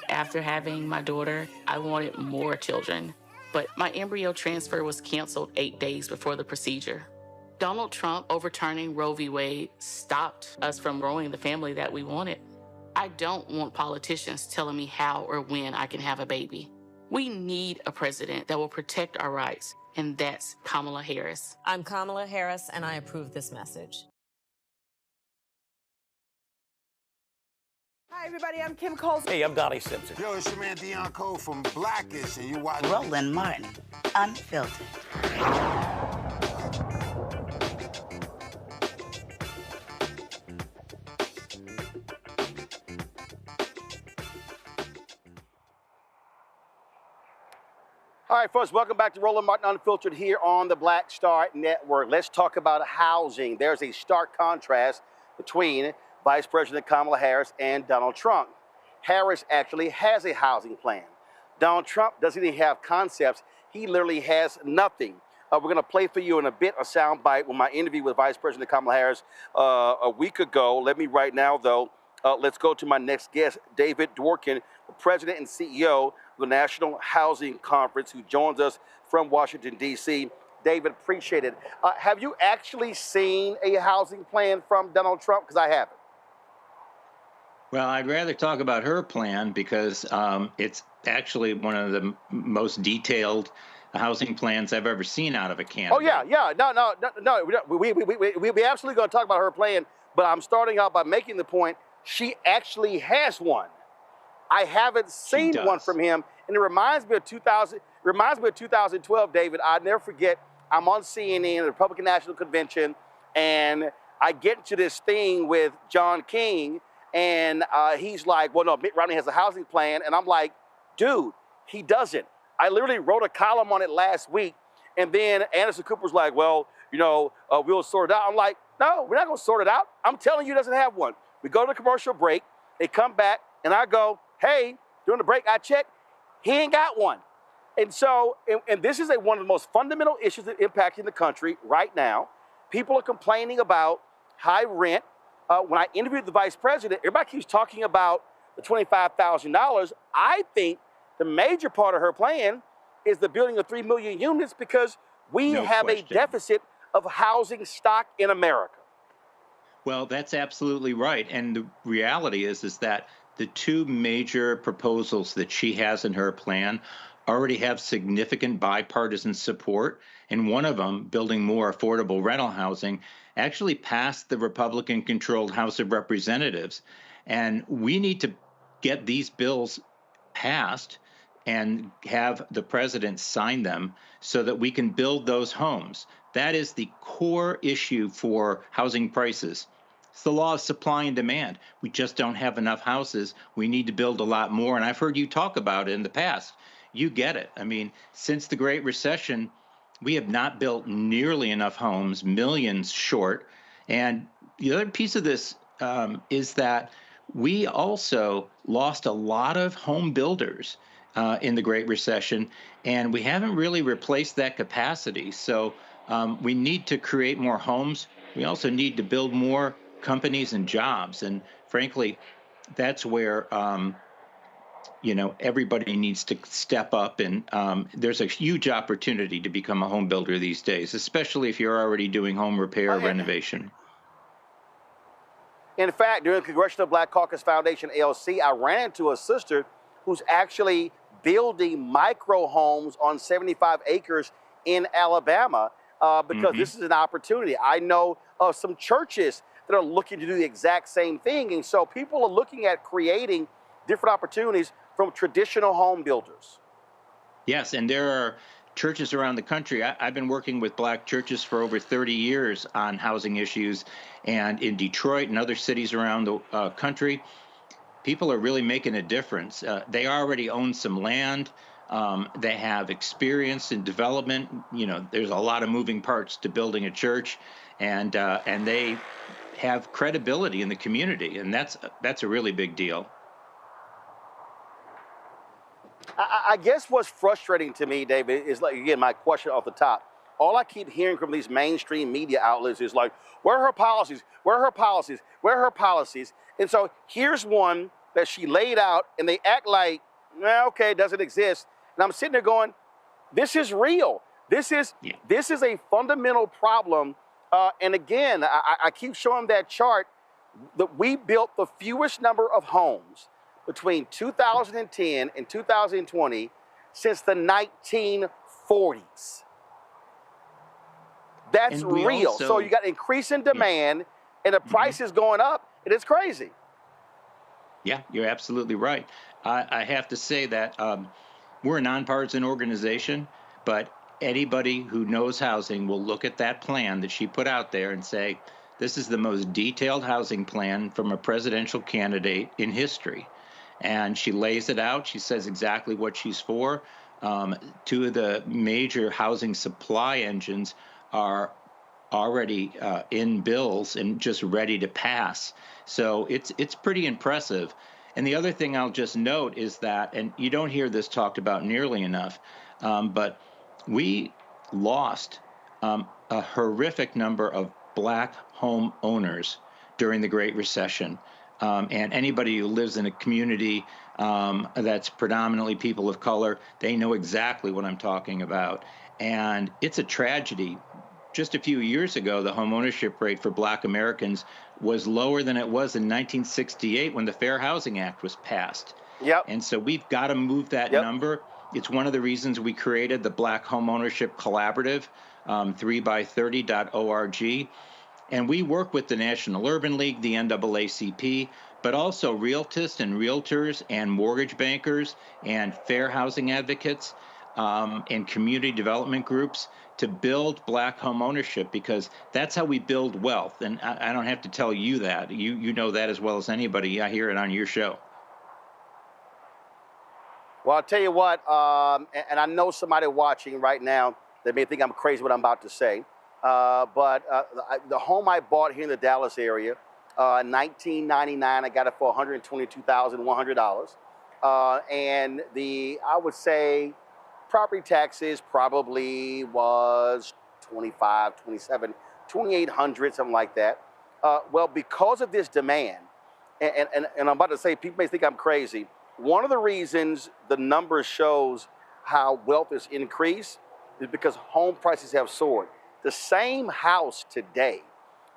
After having my daughter, I wanted more children, but my embryo transfer was canceled 8 days before the procedure. Donald Trump overturning Roe v. Wade stopped us from growing the family that we wanted. I don't want politicians telling me how or when I can have a baby. We need a president that will protect our rights, and that's Kamala Harris. I'm Kamala Harris, and I approve this message. Hi, everybody. I'm Kim Coles. Hey, I'm Donnie Simpson. Yo, it's your man Dion Cole from Blackish, and you watch Roland Martin Unfiltered. All right, folks, welcome back to Roland Martin Unfiltered here on the Black Star Network. Let's talk about housing. There's a stark contrast between Vice President Kamala Harris and Donald Trump. Harris actually has a housing plan. Donald Trump doesn't even have concepts. He literally has nothing. We're going to play for you in a bit a soundbite with my interview with Vice President Kamala Harris a week ago. Let me right now, though, let's go to my next guest, David Dworkin, the president and CEO of the National Housing Conference, who joins us from Washington, D.C. David, appreciate it. Have you actually seen a housing plan from Donald Trump? Because I haven't. Well, I'd rather talk about her plan because it's actually one of the most detailed housing plans I've ever seen out of a candidate. Oh, yeah. No. We absolutely going to talk about her plan, but I'm starting out by making the point she actually has one. I haven't seen one from him, and it reminds me of 2012, David. I'll never forget. I'm on CNN, the Republican National Convention, and I get to this thing with John King, and he's like, well, no, Mitt Romney has a housing plan. And I'm like, dude, he doesn't. I literally wrote a column on it last week. And then Anderson Cooper's like, well, we'll sort it out. I'm like, no, we're not going to sort it out. I'm telling you, he doesn't have one. We go to the commercial break. They come back, and I go, hey, during the break, I check. He ain't got one. And so, and this is one of the most fundamental issues that impacting the country right now. People are complaining about high rent. When I interviewed the vice president, everybody keeps talking about the $25,000. I think the major part of her plan is the building of 3 million units because we have a deficit of housing stock in America. Well, that's absolutely right. And the reality is that the two major proposals that she has in her plan already have significant bipartisan support. And one of them, building more affordable rental housing, actually passed the Republican-controlled House of Representatives. And we need to get these bills passed and have the president sign them so that we can build those homes. That is the core issue for housing prices. It's the law of supply and demand. We just don't have enough houses. We need to build a lot more. And I've heard you talk about it in the past. You get it. I mean, since the Great Recession, we have not built nearly enough homes, millions short. And the other piece of this is that we also lost a lot of home builders in the Great Recession, and we haven't really replaced that capacity. So we need to create more homes. We also need to build more companies and jobs. And frankly, that's where everybody needs to step up, and there's a huge opportunity to become a home builder these days, especially if you're already doing home repair or renovation. In fact, during the Congressional Black Caucus Foundation, ALC, I ran into a sister who's actually building micro homes on 75 acres in Alabama because this is an opportunity. I know of some churches that are looking to do the exact same thing. And so people are looking at creating different opportunities from traditional home builders. Yes, and there are churches around the country. I've been working with black churches for over 30 years on housing issues, and in Detroit and other cities around the country, people are really making a difference. They already own some land. They have experience in development. There's a lot of moving parts to building a church, and they have credibility in the community, and that's a really big deal. I guess what's frustrating to me, David, is like, again, my question off the top. All I keep hearing from these mainstream media outlets is like, where are her policies? Where are her policies? Where are her policies? And so here's one that she laid out, and they act like, well, okay, it doesn't exist. And I'm sitting there going, this is real. This is a fundamental problem. And again, I keep showing that chart that we built the fewest number of homes between 2010 and 2020 since the 1940s. That's real. Also, so you got increase in demand, and the price is going up, and it's crazy. Yeah, you're absolutely right. I have to say that we're a nonpartisan organization, but anybody who knows housing will look at that plan that she put out there and say, this is the most detailed housing plan from a presidential candidate in history. And she lays it out. She says exactly what she's for. Two of the major housing supply engines are already in bills and just ready to pass. So it's pretty impressive. And the other thing I'll just note is that, and you don't hear this talked about nearly enough, but we lost a horrific number of black home owners during the Great Recession. And anybody who lives in a community that's predominantly people of color, they know exactly what I'm talking about. And it's a tragedy. Just a few years ago, the homeownership rate for Black Americans was lower than it was in 1968 when the Fair Housing Act was passed. Yep. And so we've got to move that number. It's one of the reasons we created the Black Homeownership Collaborative, 3by30.org. And we work with the National Urban League, the NAACP, but also realtists and realtors and mortgage bankers and fair housing advocates and community development groups to build Black home ownership, because that's how we build wealth. And I don't have to tell you that. You know that as well as anybody. I hear it on your show. Well, I'll tell you what, and I know somebody watching right now that may think I'm crazy what I'm about to say, but the home I bought here in the Dallas area, in 1999, I got it for $122,100. And I would say, property taxes probably was 25, 27, 2,800, something like that. Well, because of this demand, and I'm about to say, people may think I'm crazy. One of the reasons the numbers shows how wealth is increased is because home prices have soared. The same house today,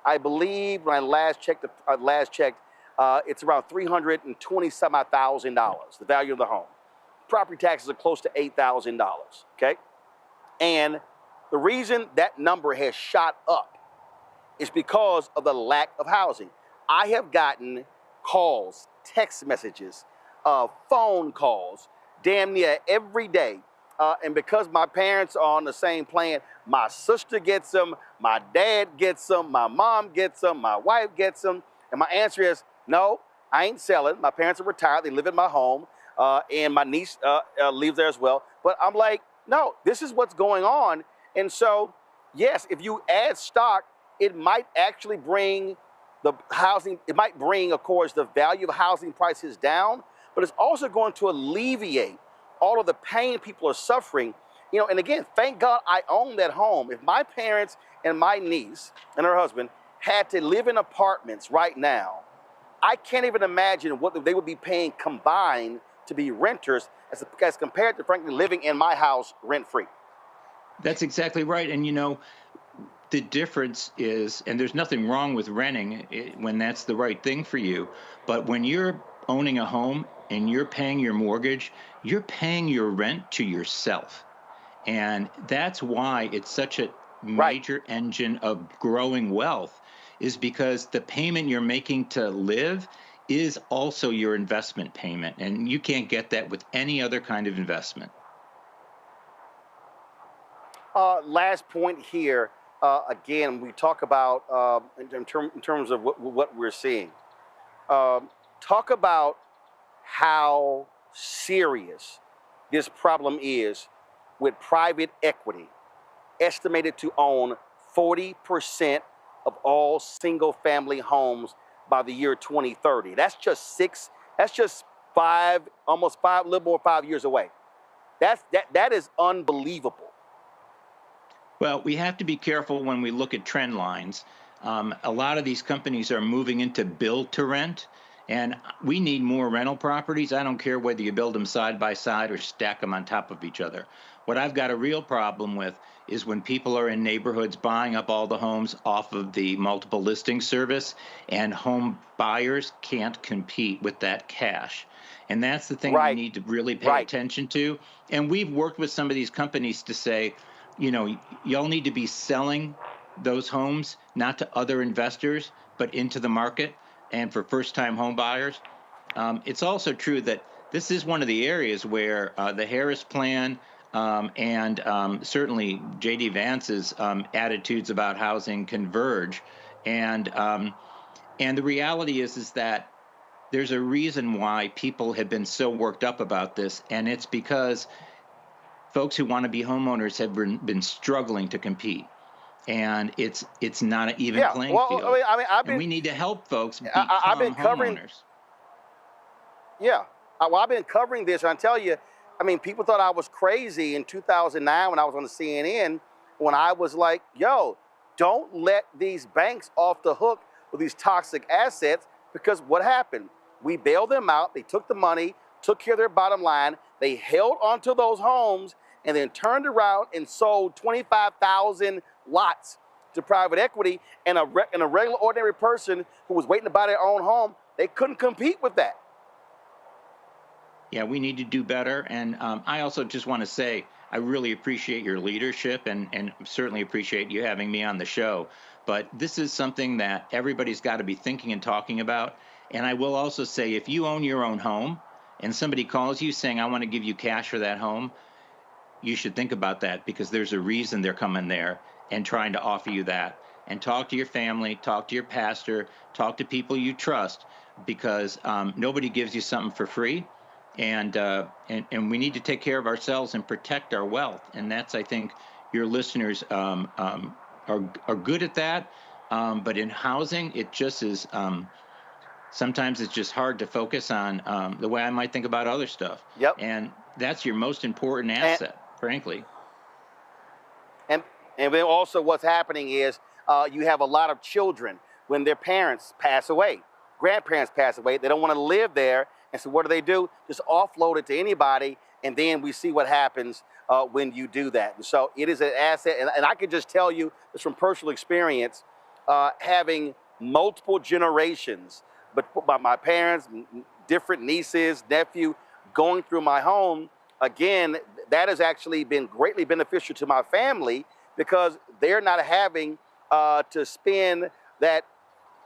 I believe when I last checked, it's around $320,000, the value of the home. Property taxes are close to $8,000, okay? And the reason that number has shot up is because of the lack of housing. I have gotten calls, text messages, phone calls, damn near every day. And because my parents are on the same plan, my sister gets them, my dad gets them, my mom gets them, my wife gets them. And my answer is, no, I ain't selling. My parents are retired, they live in my home. And my niece lives there as well. But I'm like, no, this is what's going on. And so, yes, if you add stock, it might actually bring the housing, it might bring, of course, the value of housing prices down, but it's also going to alleviate all of the pain people are suffering. You know, and again, thank God I own that home. If my parents and my niece and her husband had to live in apartments right now, I can't even imagine what they would be paying combined to be renters as compared to, frankly, living in my house rent-free. That's exactly right. And, you know, the difference is, and there's nothing wrong with renting when that's the right thing for you, but when you're owning a home and you're paying your mortgage, you're paying your rent to yourself. And that's why it's such a major engine of growing wealth, is because the payment you're making to live is also your investment payment. And you can't get that with any other kind of investment. Last point here, again, we talk about in terms of what we're seeing. Talk about how serious this problem is with private equity, estimated to own 40% of all single-family homes by the year 2030. That's just almost five, a little more 5 years away. That is unbelievable. Well, we have to be careful when we look at trend lines. A lot of these companies are moving into build to rent, and we need more rental properties. I don't care whether you build them side by side or stack them on top of each other. What I've got a real problem with is when people are in neighborhoods buying up all the homes off of the multiple listing service, and home buyers can't compete with that cash. And that's the thing we need to really pay attention to. And we've worked with some of these companies to say, you know, y'all need to be selling those homes, not to other investors, but into the market and for first-time home buyers. It's also true that this is one of the areas where the Harris plan and certainly J.D. Vance's attitudes about housing converge. And the reality is that there's a reason why people have been so worked up about this, and it's because folks who want to be homeowners have been struggling to compete. And it's not an even playing field. And we need to help folks become homeowners. I've been covering this, and I tell you, I mean, people thought I was crazy in 2009 when I was on the CNN, when I was like, yo, don't let these banks off the hook with these toxic assets. Because what happened? We bailed them out. They took the money, took care of their bottom line. They held onto those homes and then turned around and sold 25,000 lots to private equity. And a regular, ordinary person who was waiting to buy their own home, they couldn't compete with that. Yeah, we need to do better. And I also just want to say, I really appreciate your leadership and certainly appreciate you having me on the show. But this is something that everybody's got to be thinking and talking about. And I will also say, if you own your own home and somebody calls you saying, I want to give you cash for that home, you should think about that, because there's a reason they're coming there and trying to offer you that. And talk to your family, talk to your pastor, talk to people you trust, because nobody gives you something for free. And we need to take care of ourselves and protect our wealth. And that's, I think, your listeners are good at that. But in housing, it just is, sometimes it's just hard to focus on the way I might think about other stuff. Yep. And that's your most important asset, frankly. And then also what's happening is you have a lot of children, when their parents pass away, grandparents pass away, they don't want to live there. And so what do? Just offload it to anybody, and then we see what happens when you do that. And so it is an asset, and I can just tell you this from personal experience, having multiple generations, but by my parents, different nieces, nephew, going through my home, again, that has actually been greatly beneficial to my family, because they're not having to spend that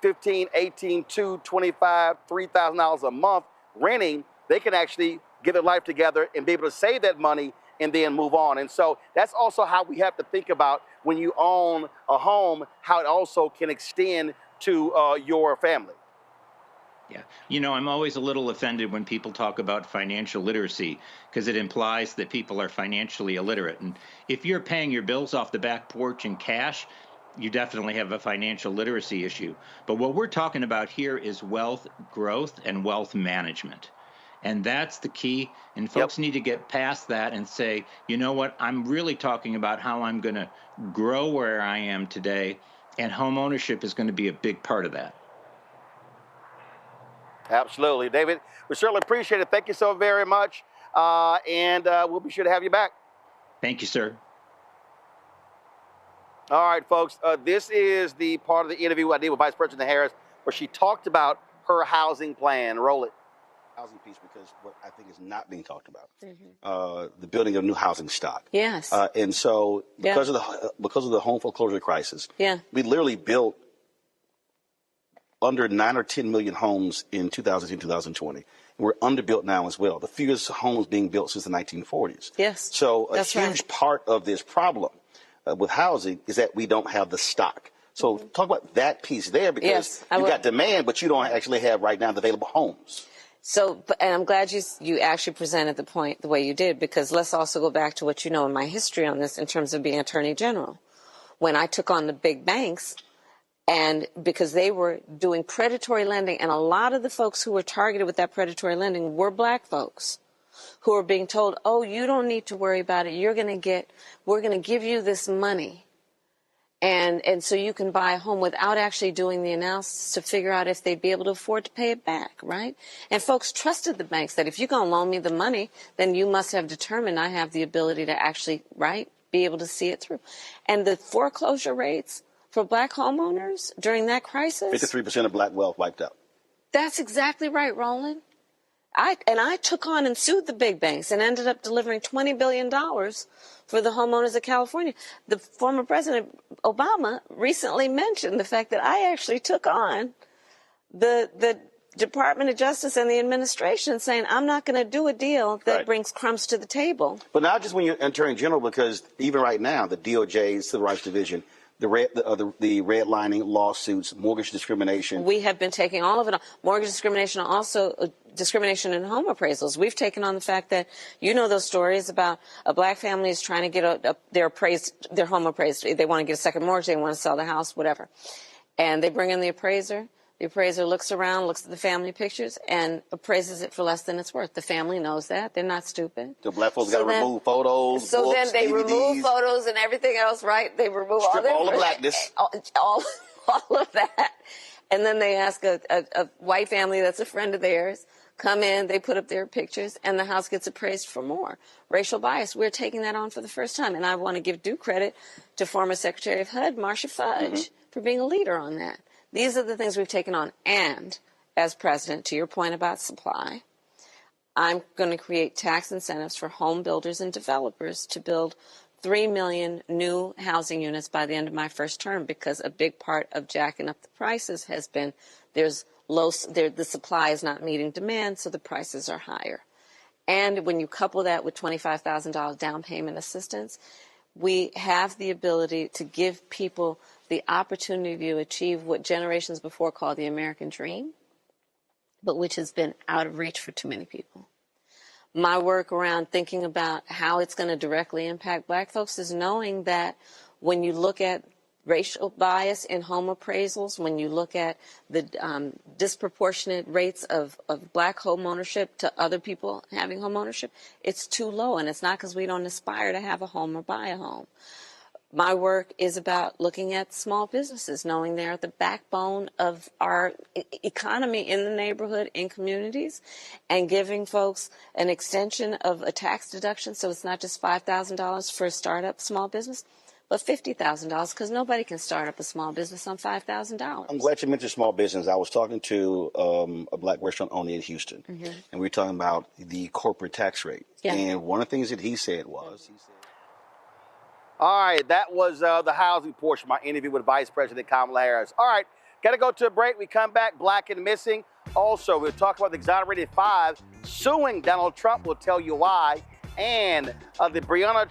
$15, $18, $2, $25, $3,000 a month renting. They can actually get their life together and be able to save that money and then move on. And so that's also how we have to think about when you own a home, how it also can extend to your family. Yeah. You know, I'm always a little offended when people talk about financial literacy, because it implies that people are financially illiterate. And if you're paying your bills off the back porch in cash, you definitely have a financial literacy issue. But what we're talking about here is wealth growth and wealth management. And that's the key. And folks need to get past that and say, you know what, I'm really talking about how I'm going to grow where I am today. And home ownership is going to be a big part of that. Absolutely. David, we certainly appreciate it. Thank you so very much. And we'll be sure to have you back. Thank you, sir. All right, folks, this is the part of the interview I did with Vice President Harris, where she talked about her housing plan. Roll it. Housing piece, because what I think is not being talked about, the building of new housing stock. Yes. And so because of the home foreclosure crisis, we literally built under 9 or 10 million homes in 2010, 2020. We're underbuilt now as well. The fewest homes being built since the 1940s. Yes. So a huge part of this problem with housing is that we don't have the stock. So talk about that piece there, because you've got demand, but you don't actually have right now the available homes. So, and I'm glad you actually presented the point the way you did, because let's also go back to what you know in my history on this in terms of being Attorney General. When I took on the big banks, and because they were doing predatory lending, and a lot of the folks who were targeted with that predatory lending were black folks who were being told, oh, you don't need to worry about it. We're going to give you this money. And so you can buy a home without actually doing the analysis to figure out if they'd be able to afford to pay it back, right? And folks trusted the banks that if you're going to loan me the money, then you must have determined I have the ability to actually, be able to see it through. And the foreclosure rates for black homeowners during that crisis. 53% of black wealth wiped out. That's exactly right, Roland. I took on and sued the big banks and ended up delivering $20 billion for the homeowners of California. The former President Obama recently mentioned the fact that I actually took on the Department of Justice and the administration, saying I'm not going to do a deal that brings crumbs to the table. But not just when you're Attorney General, because even right now, the DOJ, Civil Rights Division, the redlining lawsuits, mortgage discrimination. We have been taking all of it on. Mortgage discrimination, also discrimination in home appraisals. We've taken on the fact that, you know, those stories about a black family is trying to get their home appraised. They want to get a second mortgage. They want to sell the house, whatever. And they bring in the appraiser. The appraiser looks around, looks at the family pictures, and appraises it for less than it's worth. The family knows that. They're not stupid. The black folks got to remove photos, so books, then they DVDs, remove photos and everything else, right? They remove strip all the blackness. All of that. And then they ask a white family that's a friend of theirs, come in, they put up their pictures, and the house gets appraised for more. Racial bias, we're taking that on for the first time. And I want to give due credit to former Secretary of HUD, Marcia Fudge, for being a leader on that. These are the things we've taken on. And as president, to your point about supply, I'm going to create tax incentives for home builders and developers to build 3 million new housing units by the end of my first term, because a big part of jacking up the prices has been the supply is not meeting demand, so the prices are higher. And when you couple that with $25,000 down payment assistance, we have the ability to give people the opportunity to achieve what generations before called the American dream, but which has been out of reach for too many people. My work around thinking about how it's going to directly impact black folks is knowing that when you look at racial bias in home appraisals, when you look at the disproportionate rates of black home ownership to other people having home ownership, it's too low. And it's not because we don't aspire to have a home or buy a home. My work is about looking at small businesses, knowing they're the backbone of our economy in the neighborhood, in communities, and giving folks an extension of a tax deduction so it's not just $5,000 for a startup small business, but $50,000, because nobody can start up a small business on $5,000. I'm glad you mentioned small business. I was talking to a black restaurant owner in Houston, and we were talking about the corporate tax rate. Yeah. And one of the things that he said was, All right, that was the housing portion of my interview with Vice President Kamala Harris. All right, got to go to a break. We come back, black and missing. Also, we'll talk about the exonerated 5 suing Donald Trump. We'll tell you why. And the Breonna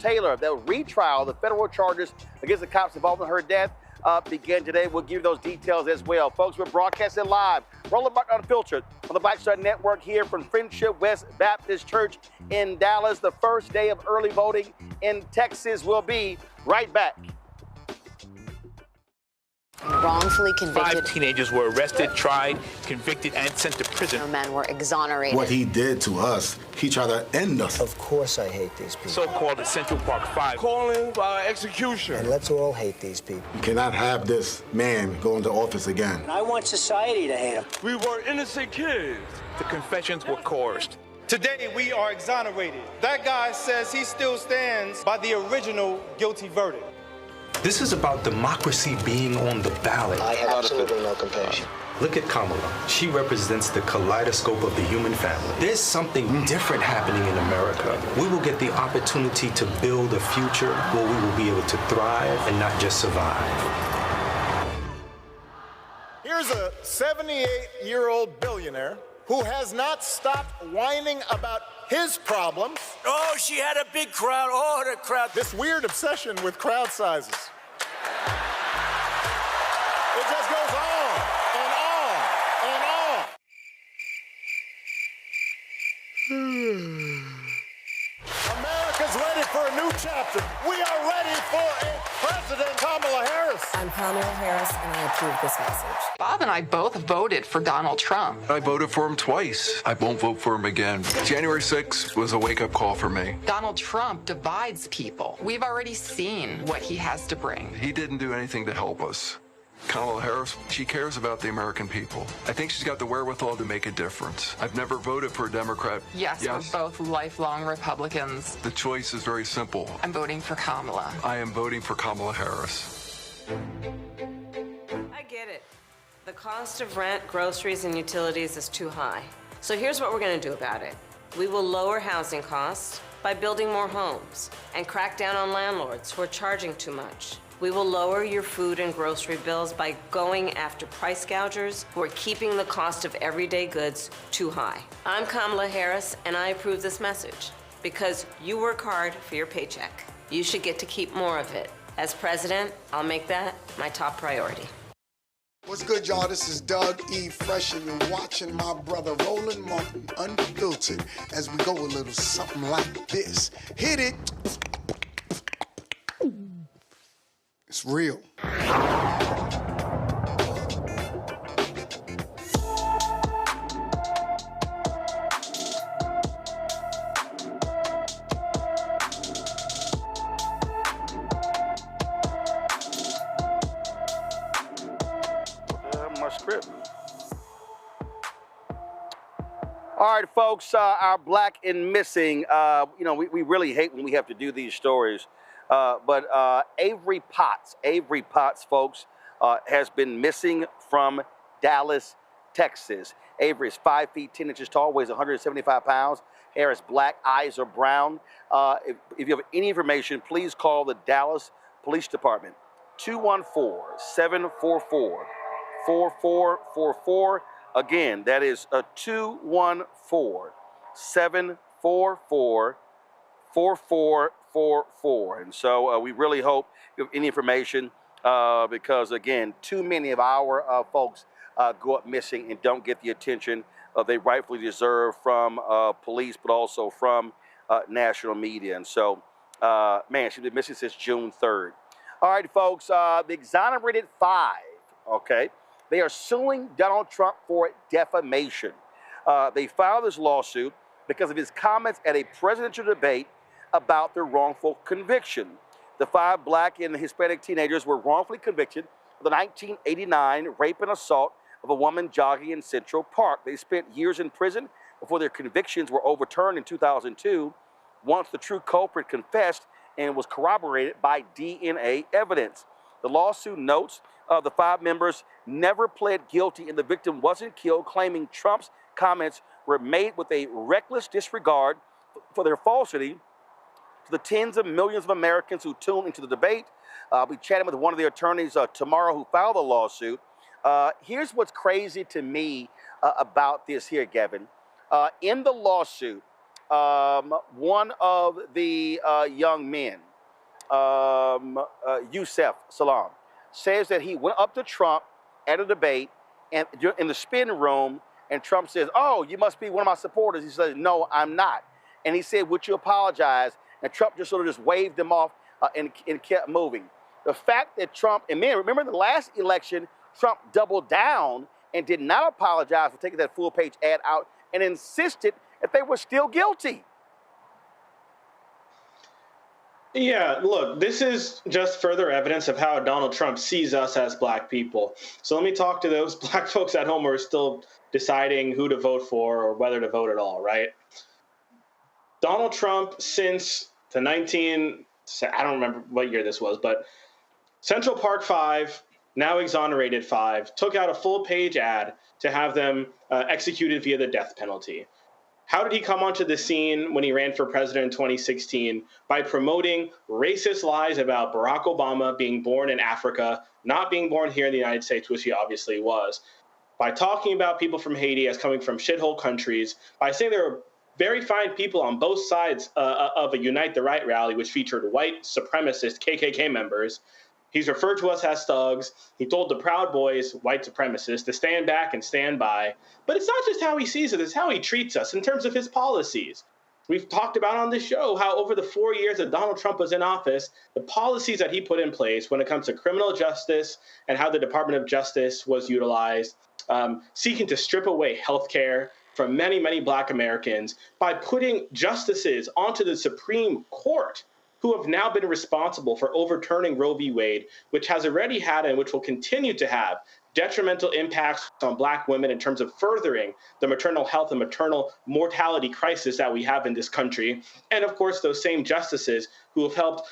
Taylor, the retrial, the federal charges against the cops involved in her death begin today. We'll give you those details as well. Folks, we're broadcasting live. Roland Martin Unfiltered on the Black Star Network here from Friendship West Baptist Church in Dallas. The first day of early voting in Texas. We'll be right back. Wrongfully convicted. 5 teenagers were arrested, tried, convicted, and sent to prison. No men were exonerated. What he did to us, he tried to end us. Of course I hate these people. So-called Central Park 5. Calling for execution. And let's all hate these people. You cannot have this man go into office again. I want society to hate him. We were innocent kids. The confessions were coerced. Today, we are exonerated. That guy says he still stands by the original guilty verdict. This is about democracy being on the ballot. I have absolutely no compassion. Look at Kamala. She represents the kaleidoscope of the human family. There's something different happening in America. We will get the opportunity to build a future where we will be able to thrive and not just survive. Here's a 78-year-old billionaire who has not stopped whining about his problems. Oh, she had a big crowd. Oh, the crowd. This weird obsession with crowd sizes. It just goes on and on and on. America's ready for a new chapter. We are ready for a President Kamala Harris. I'm Kamala Harris, and I approve this message. Bob and I both voted for Donald Trump. I voted for him twice. I won't vote for him again. January 6th was a wake-up call for me. Donald Trump divides people. We've already seen what he has to bring. He didn't do anything to help us. Kamala Harris, she cares about the American people. I think she's got the wherewithal to make a difference. I've never voted for a Democrat. Yes, we're both lifelong Republicans. The choice is very simple. I'm voting for Kamala. I am voting for Kamala Harris. I get it. The cost of rent, groceries, and utilities is too high. So here's what we're going to do about it. We will lower housing costs by building more homes and crack down on landlords who are charging too much. We will lower your food and grocery bills by going after price gougers who are keeping the cost of everyday goods too high. I'm Kamala Harris, and I approve this message because you work hard for your paycheck. You should get to keep more of it. As president, I'll make that my top priority. What's good, y'all? This is Doug E. Fresh, and you're watching my brother Roland Martin Unfiltered as we go a little something like this. Hit it. It's real. script. All right, folks, our black and missing, we really hate when we have to do these stories, but Avery Potts, folks, has been missing from Dallas, Texas. Avery is 5 feet 10 inches tall, weighs 175 pounds. Hair is black, eyes are brown. If you have any information, please call the Dallas Police Department, 214-744-4444. Again, that is a 214-744-4444. And so we really hope you have any information because, again, too many of our folks go up missing and don't get the attention they rightfully deserve from police, but also from national media. And so, man, she's been missing since June 3rd. All right, folks, the exonerated 5, okay? They are suing Donald Trump for defamation. They filed this lawsuit because of his comments at a presidential debate about their wrongful conviction. The 5 black and Hispanic teenagers were wrongfully convicted of the 1989 rape and assault of a woman jogging in Central Park. They spent years in prison before their convictions were overturned in 2002, once the true culprit confessed and was corroborated by DNA evidence. The lawsuit notes the 5 members never pled guilty and the victim wasn't killed, claiming Trump's comments were made with a reckless disregard for their falsity to the tens of millions of Americans who tune into the debate. I'll be chatting with one of the attorneys tomorrow who filed the lawsuit. Here's what's crazy to me about this here, Gavin. In the lawsuit, one of the young men, Yusef Salam, says that he went up to Trump at a debate and in the spin room, and Trump says, "Oh, you must be one of my supporters." He says, "No, I'm not." And he said, "Would you apologize?" And Trump just sort of just waved him off and kept moving. The fact that Trump, and man, remember the last election, Trump doubled down and did not apologize for taking that full-page ad out and insisted that they were still guilty. Yeah, look, this is just further evidence of how Donald Trump sees us as black people. So let me talk to those black folks at home who are still deciding who to vote for or whether to vote at all, right? Donald Trump, since the I don't remember what year this was, but Central Park 5, now exonerated 5, took out a full-page ad to have them executed via the death penalty. How did he come onto the scene when he ran for president in 2016? By promoting racist lies about Barack Obama being born in Africa, not being born here in the United States, which he obviously was. By talking about people from Haiti as coming from shithole countries, by saying there were very fine people on both sides of a Unite the Right rally, which featured white supremacist KKK members. He's referred to us as thugs. He told the Proud Boys, white supremacists, to stand back and stand by. But it's not just how he sees it, it's how he treats us in terms of his policies. We've talked about on this show how over the 4 years that Donald Trump was in office, the policies that he put in place when it comes to criminal justice and how the Department of Justice was utilized, seeking to strip away health care from many, many black Americans by putting justices onto the Supreme Court who have now been responsible for overturning Roe v. Wade, which has already had and which will continue to have detrimental impacts on black women in terms of furthering the maternal health and maternal mortality crisis that we have in this country. And of course, those same justices who have helped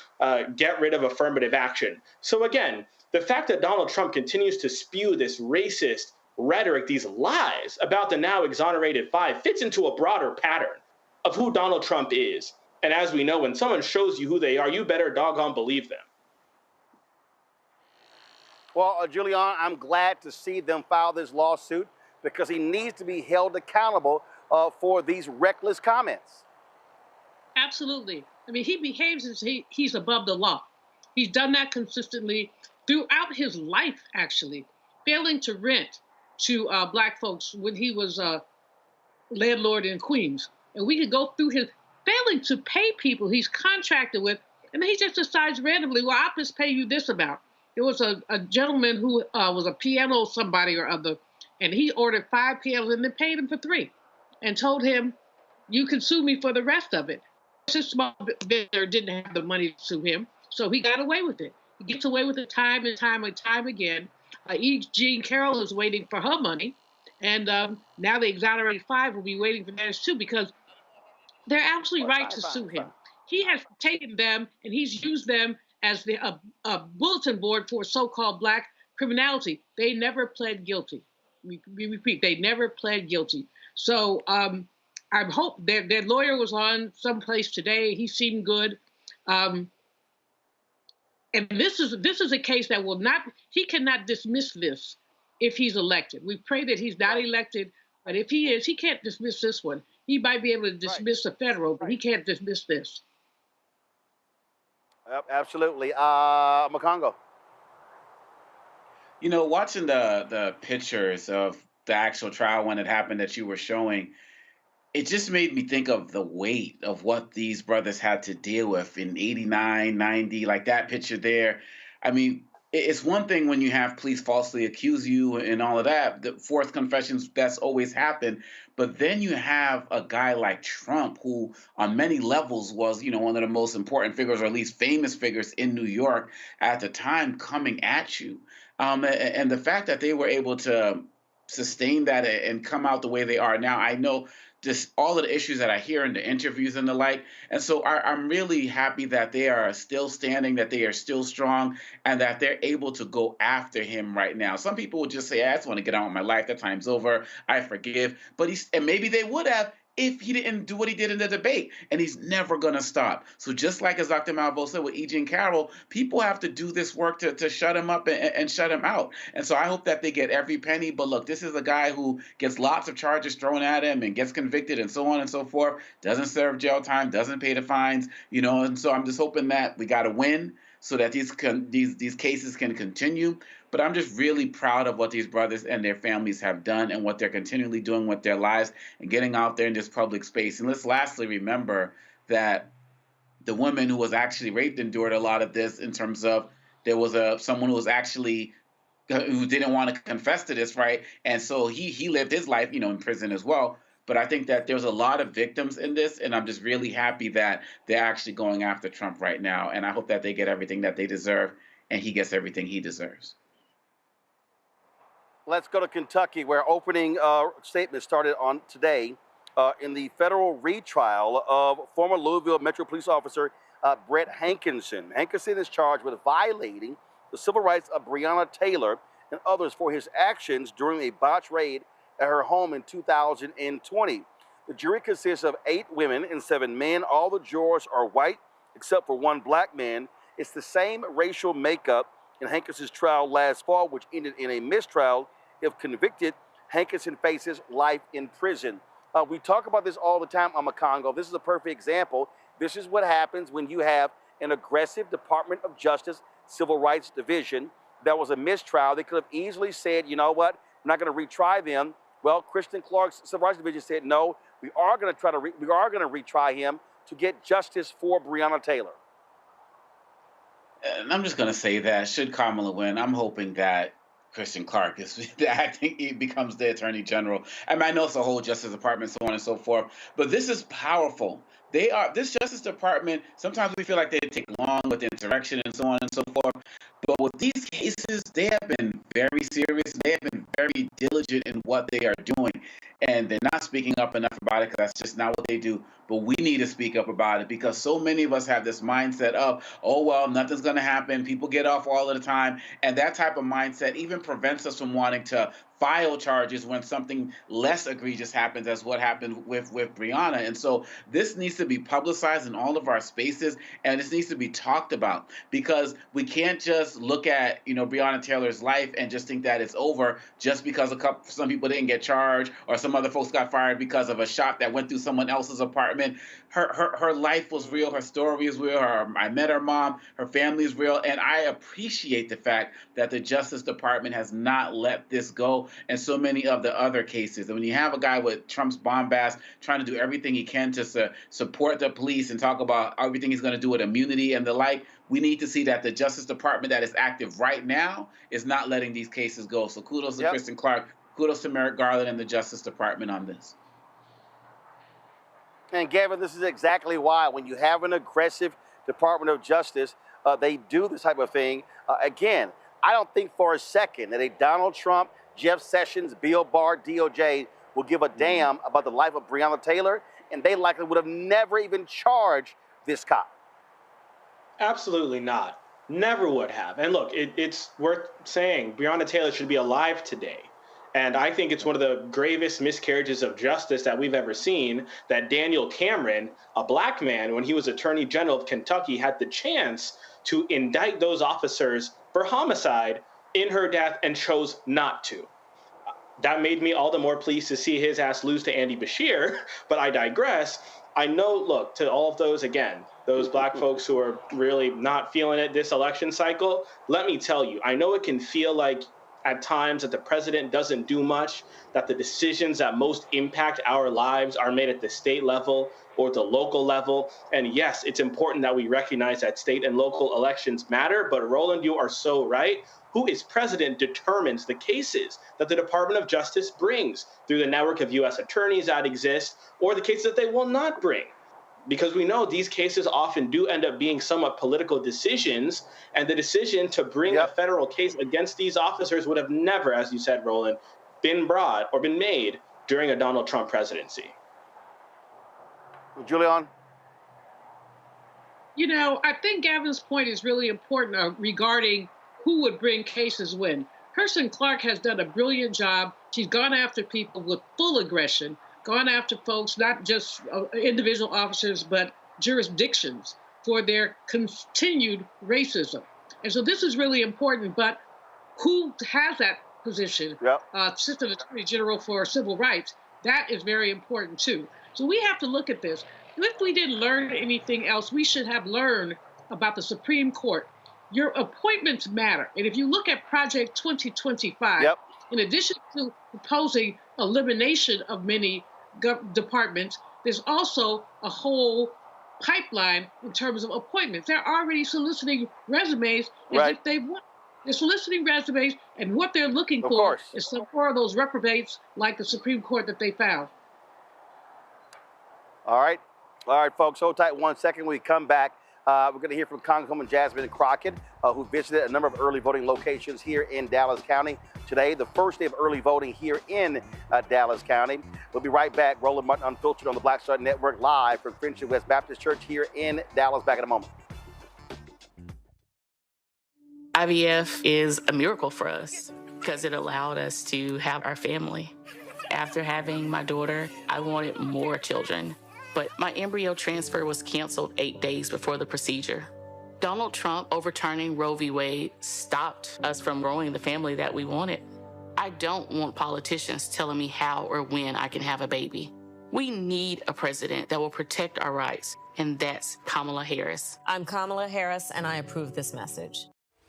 get rid of affirmative action. So again, the fact that Donald Trump continues to spew this racist rhetoric, these lies about the now exonerated 5, fits into a broader pattern of who Donald Trump is. And as we know, when someone shows you who they are, you better doggone believe them. Well, Julian, I'm glad to see them file this lawsuit because he needs to be held accountable for these reckless comments. Absolutely. I mean, he behaves as he's above the law. He's done that consistently throughout his life, actually, failing to rent to black folks when he was a landlord in Queens. And we could go through his failing to pay people he's contracted with, and then he just decides randomly, well, I'll just pay you this amount. There was a gentleman who was a piano somebody or other, and he ordered 5 pianos and then paid him for 3 and told him, you can sue me for the rest of it. This small vendor didn't have the money to sue him, so he got away with it. He gets away with it time and time and time again. E. Jean Carroll is waiting for her money. And now the exonerated 5 will be waiting for theirs too, because they're absolutely right to sue him. He has taken them and he's used them as a bulletin board for so-called black criminality. They never pled guilty. We repeat, they never pled guilty. So I hope their lawyer was on someplace today. He seemed good. And this is a case that he cannot dismiss this if he's elected. We pray that he's not elected, but if he is, he can't dismiss this one. He might be able to dismiss the federal, but he can't dismiss this. Yep, absolutely. Makongo. You know, watching the pictures of the actual trial when it happened that you were showing, it just made me think of the weight of what these brothers had to deal with in 89, 90, like that picture there. I mean, it's one thing when you have police falsely accuse you and all of that, the forced confessions, that's always happened. But then you have a guy like Trump, who on many levels was, you know, one of the most important figures, or at least famous figures in New York at the time, coming at you. And the fact that they were able to sustain that and come out the way they are now, I know just all of the issues that I hear in the interviews and the like. And so I'm really happy that they are still standing, that they are still strong, and that they're able to go after him right now. Some people would just say, I just want to get on with my life. That time's over. I forgive. But and maybe they would have if he didn't do what he did in the debate. And he's never going to stop. So just like as Dr. Malvo said with E. Jean Carroll, people have to do this work to shut him up and shut him out. And so I hope that they get every penny. But look, this is a guy who gets lots of charges thrown at him and gets convicted and so on and so forth, doesn't serve jail time, doesn't pay the fines, you know. And so I'm just hoping that we got to win so that these cases can continue. But I'm just really proud of what these brothers and their families have done and what they're continually doing with their lives and getting out there in this public space. And let's lastly remember that the woman who was actually raped endured a lot of this, in terms of there was someone who was actually who didn't want to confess to this, right? And so he lived his life, you know, in prison as well. But I think that there's a lot of victims in this, and I'm just really happy that they're actually going after Trump right now. And I hope that they get everything that they deserve and he gets everything he deserves. Let's go to Kentucky, where opening statements started on today in the federal retrial of former Louisville Metro Police Officer Brett Hankinson. Hankinson is charged with violating the civil rights of Breonna Taylor and others for his actions during a botched raid at her home in 2020. The jury consists of 8 women and 7 men. All the jurors are white, except for one black man. It's the same racial makeup in Hankinson's trial last fall, which ended in a mistrial. If convicted, Hankinson faces life in prison. We talk about this all the time on Makongo. This is a perfect example. This is what happens when you have an aggressive Department of Justice Civil Rights Division. That was a mistrial. They could have easily said, you know what, I'm not going to retry them. Well, Kristen Clark's Civil Rights Division said, no, we are going to retry him to get justice for Breonna Taylor. And I'm just going to say that should Kamala win, I'm hoping that Kristen Clark I think he becomes the Attorney General. I mean, I know it's a whole Justice Department, so on and so forth, but this is powerful. This Justice Department, sometimes we feel like they take long with the insurrection and so on and so forth, but with these cases, they have been very serious. They have been very diligent in what they are doing, and they're not speaking up enough about it because that's just not what they do. But we need to speak up about it because so many of us have this mindset of, oh, well, nothing's going to happen. People get off all of the time. And that type of mindset even prevents us from wanting to file charges when something less egregious happens, as what happened with Breonna. And so this needs to be publicized in all of our spaces, and this needs to be talked about, because we can't just look at, you know, Breonna Taylor's life and just think that it's over just because some people didn't get charged or some other folks got fired because of a shot that went through someone else's apartment. Her life was real. Her story is real. I met her mom. Her family is real. And I appreciate the fact that the Justice Department has not let this go, and so many of the other cases. And when you have a guy with Trump's bombast trying to do everything he can to support the police and talk about everything he's going to do with immunity and the like, we need to see that the Justice Department that is active right now is not letting these cases go. So kudos to Kristen Clark. Kudos to Merrick Garland and the Justice Department on this. And Gavin, this is exactly why when you have an aggressive Department of Justice, they do this type of thing. Again, I don't think for a second that a Donald Trump, Jeff Sessions, Bill Barr, DOJ will give a damn about the life of Breonna Taylor, and they likely would have never even charged this cop. Absolutely not. Never would have. And look, it's worth saying Breonna Taylor should be alive today. And I think it's one of the gravest miscarriages of justice that we've ever seen that Daniel Cameron, a black man, when he was Attorney General of Kentucky, had the chance to indict those officers for homicide in her death and chose not to. That made me all the more pleased to see his ass lose to Andy Bashir, but I digress. I know, look, to all of those, again, those black folks who are really not feeling it this election cycle, let me tell you, I know it can feel like at times that the president doesn't do much, that the decisions that most impact our lives are made at the state level or the local level. And yes, it's important that we recognize that state and local elections matter, but Roland, you are so right. Who is president determines the cases that the Department of Justice brings through the network of U.S. attorneys that exist, or the cases that they will not bring. Because we know these cases often do end up being somewhat political decisions, and the decision to bring a federal case against these officers would have never, as you said, Roland, been brought or been made during a Donald Trump presidency. Julian? You know, I think Gavin's point is really important regarding who would bring cases when. Kirsten Clark has done a brilliant job. She's gone after people with full aggression, gone after folks, not just individual officers, but jurisdictions for their continued racism. And so this is really important, but who has that position? Assistant Attorney General for Civil Rights, that is very important too. So we have to look at this. If we didn't learn anything else, we should have learned about the Supreme Court. Your appointments matter. And if you look at Project 2025, in addition to proposing elimination of many departments, there's also a whole pipeline in terms of appointments. They're already soliciting resumes as if they want. They're soliciting resumes, and what they're looking for is some more of those reprobates like the Supreme Court that they found. All right, folks, hold tight 1 second. When we come back, we're going to hear from Congresswoman Jasmine Crockett, who visited a number of early voting locations here in Dallas County today, the first day of early voting here in Dallas County. We'll be right back. Roland Martin Unfiltered on the Black Star Network, live from Friendship West Baptist Church here in Dallas. Back in a moment. IVF is a miracle for us because it allowed us to have our family. After having my daughter, I wanted more children, but my embryo transfer was canceled 8 days before the procedure. Donald Trump overturning Roe v. Wade stopped us from growing the family that we wanted. I don't want politicians telling me how or when I can have a baby. We need a president that will protect our rights, and that's Kamala Harris. I'm Kamala Harris, and I approve this message.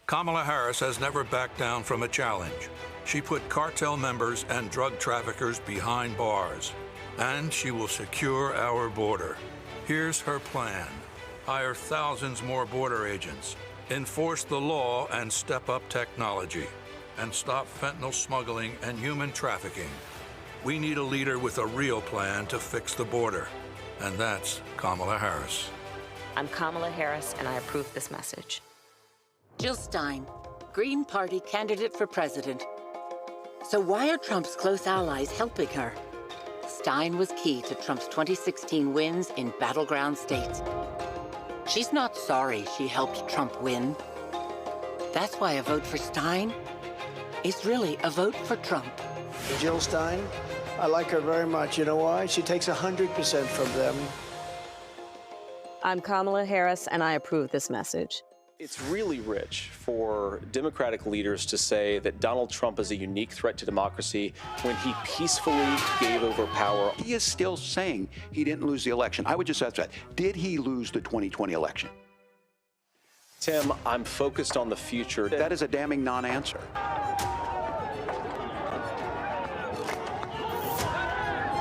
Kamala Harris has never backed down from a challenge. She put cartel members and drug traffickers behind bars, and she will secure our border. Here's her plan. Hire thousands more border agents, enforce the law and step up technology, and stop fentanyl smuggling and human trafficking. We need a leader with a real plan to fix the border, and that's Kamala Harris. I'm Kamala Harris, and I approve this message. Jill Stein, Green Party candidate for president. So why are Trump's close allies helping her? Stein was key to Trump's 2016 wins in battleground states. She's not sorry she helped Trump win. That's why a vote for Stein is really a vote for Trump. Jill Stein, I like her very much. You know why? She takes 100% from them. I'm Kamala Harris, and I approve this message. It's really rich for Democratic leaders to say that Donald Trump is a unique threat to democracy when he peacefully gave over power. He is still saying he didn't lose the election. I would just ask that. Did he lose the 2020 election? Tim, I'm focused on the future. That is a damning non-answer.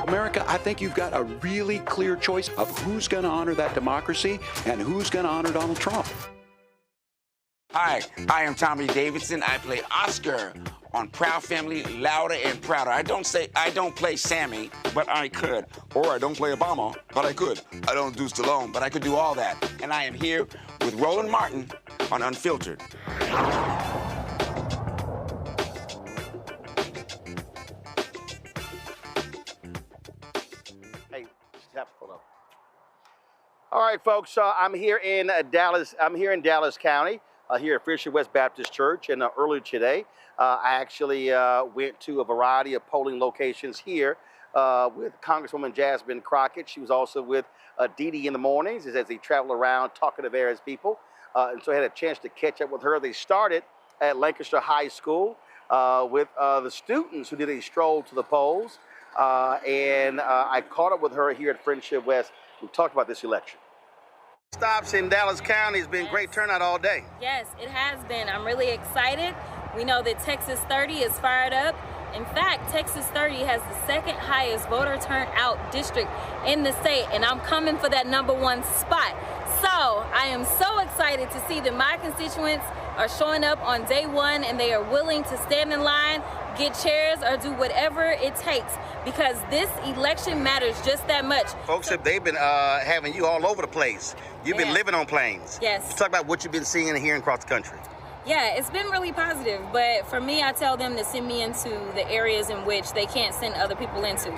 America, I think you've got a really clear choice of who's going to honor that democracy and who's going to honor Donald Trump. Hi, I am Tommy Davidson. I play Oscar on Proud Family, Louder and Prouder. I don't play Sammy, but I could. Or I don't play Obama, but I could. I don't do Stallone, but I could do all that. And I am here with Roland Martin on Unfiltered. All right, folks, I'm here in Dallas. I'm here in Dallas County, here at Friendship West Baptist Church. And earlier today, I actually went to a variety of polling locations here with Congresswoman Crockett. She was also with Dee Dee in the mornings as they travel around talking to various people. And so I had a chance to catch up with her. They started at Lancaster High School with the students who did a stroll to the polls. And I caught up with her here at Friendship West. We talked about this election. Stops in Dallas County. It's been great turnout all day. Yes, it has been. I'm really excited. We know that Texas 30 is fired up. In fact, Texas 30 has the second highest voter turnout district in the state, and I'm coming for that #1 spot. So I am so excited to see that my constituents are showing up on day one and they are willing to stand in line, get chairs, or do whatever it takes, because this election matters just that much. Folks, they've been having you all over the place. You've been living on planes. Yes. Talk about what you've been seeing and hearing across the country. Yeah, it's been really positive, but for me, I tell them to send me into the areas in which they can't send other people into.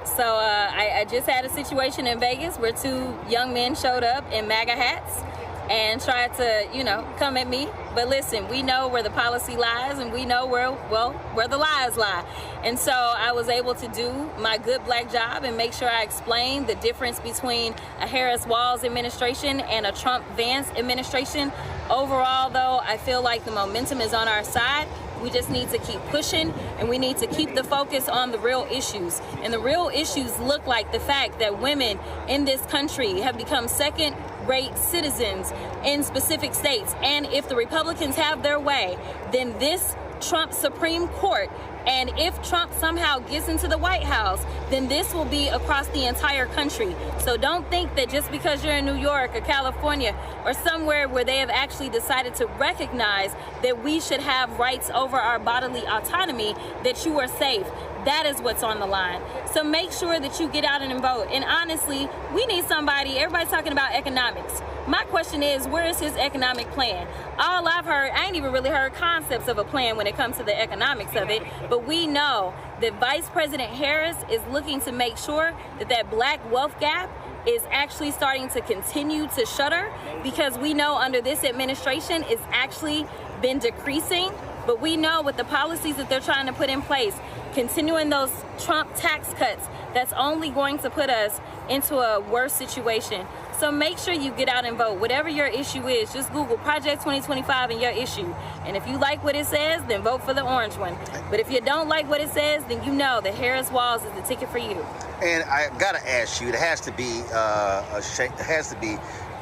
So I just had a situation in Vegas where 2 young men showed up in MAGA hats and tried to, come at me. But listen, we know where the policy lies, and we know where the lies lie. And so I was able to do my good black job and make sure I explained the difference between a Harris-Walz administration and a Trump-Vance administration. Overall, though, I feel like the momentum is on our side. We just need to keep pushing, and we need to keep the focus on the real issues. And the real issues look like the fact that women in this country have become second-rate citizens in specific states. And if the Republicans have their way, then this Trump Supreme Court, and if Trump somehow gets into the White House, then this will be across the entire country. So don't think that just because you're in New York or California or somewhere where they have actually decided to recognize that we should have rights over our bodily autonomy, that you are safe. That is what's on the line. So make sure that you get out and vote. And honestly, we need somebody. Everybody's talking about economics. My question is, where is his economic plan? All I've heard, I ain't even really heard concepts of a plan when it comes to the economics of it, but we know that Vice President Harris is looking to make sure that that black wealth gap is actually starting to continue to shutter, because we know under this administration it's actually been decreasing. But we know with the policies that they're trying to put in place, continuing those Trump tax cuts, that's only going to put us into a worse situation. So make sure you get out and vote. Whatever your issue is, just Google Project 2025 and your issue. And if you like what it says, then vote for the orange one. But if you don't like what it says, then you know that Harris-Walz is the ticket for you. And I gotta ask you, it has to be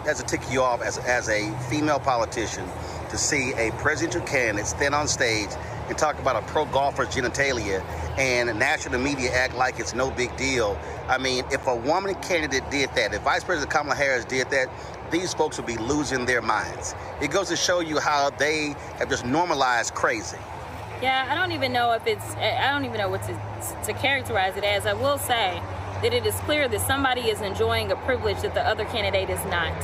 has to tick you off as a female politician to see a presidential candidate stand on stage and talk about a pro-golfer's genitalia and national media act like it's no big deal. I mean, if a woman candidate did that, if Vice President Kamala Harris did that, these folks would be losing their minds. It goes to show you how they have just normalized crazy. Yeah, I don't even know what to characterize it as. I will say that it is clear that somebody is enjoying a privilege that the other candidate is not.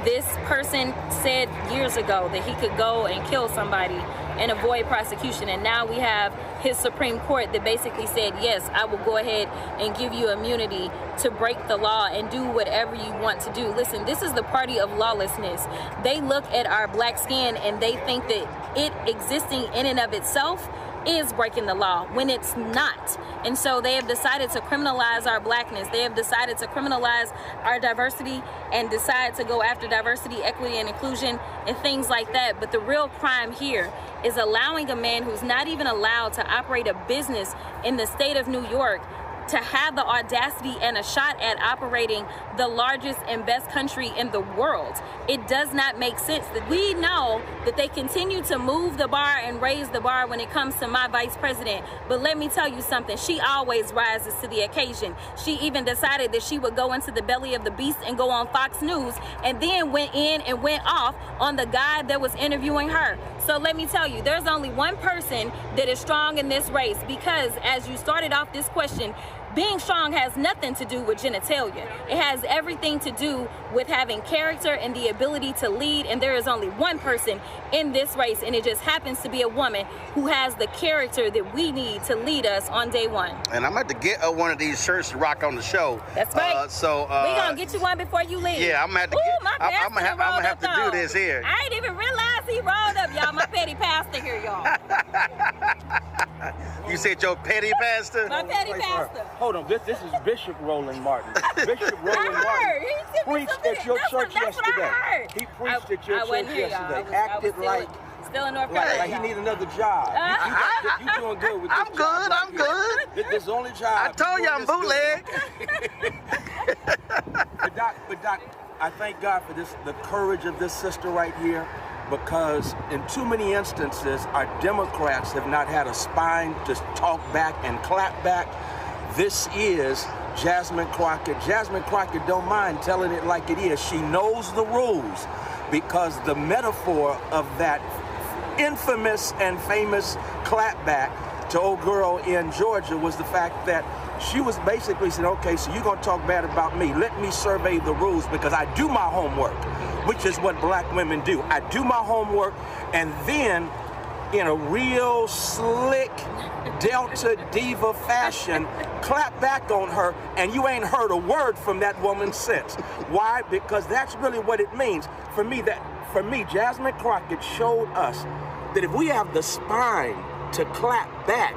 This person said years ago that he could go and kill somebody and avoid prosecution, and now we have his Supreme Court that basically said, yes, I will go ahead and give you immunity to break the law and do whatever you want to do. Listen, this is the party of lawlessness. They look at our black skin and they think that it existing in and of itself is breaking the law when it's not. And so they have decided to criminalize our blackness. They have decided to criminalize our diversity and decide to go after diversity, equity, and inclusion and things like that. But the real crime here is allowing a man who's not even allowed to operate a business in the state of New York to have the audacity and a shot at operating the largest and best country in the world. It does not make sense. That we know that they continue to move the bar and raise the bar when it comes to my vice president. But let me tell you something, she always rises to the occasion. She even decided that she would go into the belly of the beast and go on Fox News, and then went in and went off on the guy that was interviewing her. So let me tell you, there's only one person that is strong in this race, because as you started off this question, being strong has nothing to do with genitalia. It has everything to do with having character and the ability to lead, and there is only one person in this race, and it just happens to be a woman who has the character that we need to lead us on day one. And I'm about to get one of these shirts to rock on the show. That's right. We're gonna get you one before you leave. Yeah, I'm gonna have to do this here. I didn't even realize he rolled up, y'all. My petty pastor here, y'all. You said your petty pastor? My petty pastor. Hold on, this is Bishop Roland Martin. Bishop Roland Martin preached at your church yesterday. He preached at your church yesterday. Acted like still in North Carolina. Like he need another job. You doing good with this I'm good. I'm good. This only job. I told you I'm bootleg. But Doc, I thank God for the courage of this sister right here, because in too many instances, our Democrats have not had a spine to talk back and clap back. This is Jasmine Crockett. Jasmine Crockett don't mind telling it like it is. She knows the rules, because the metaphor of that infamous and famous clapback to old girl in Georgia was the fact that she was basically saying, okay, so you're gonna talk bad about me. Let me survey the rules, because I do my homework, which is what black women do. I do my homework, and then in a real slick Delta diva fashion, clap back on her, and you ain't heard a word from that woman since. Why? Because that's really what it means. For me, Jasmine Crockett showed us that if we have the spine to clap back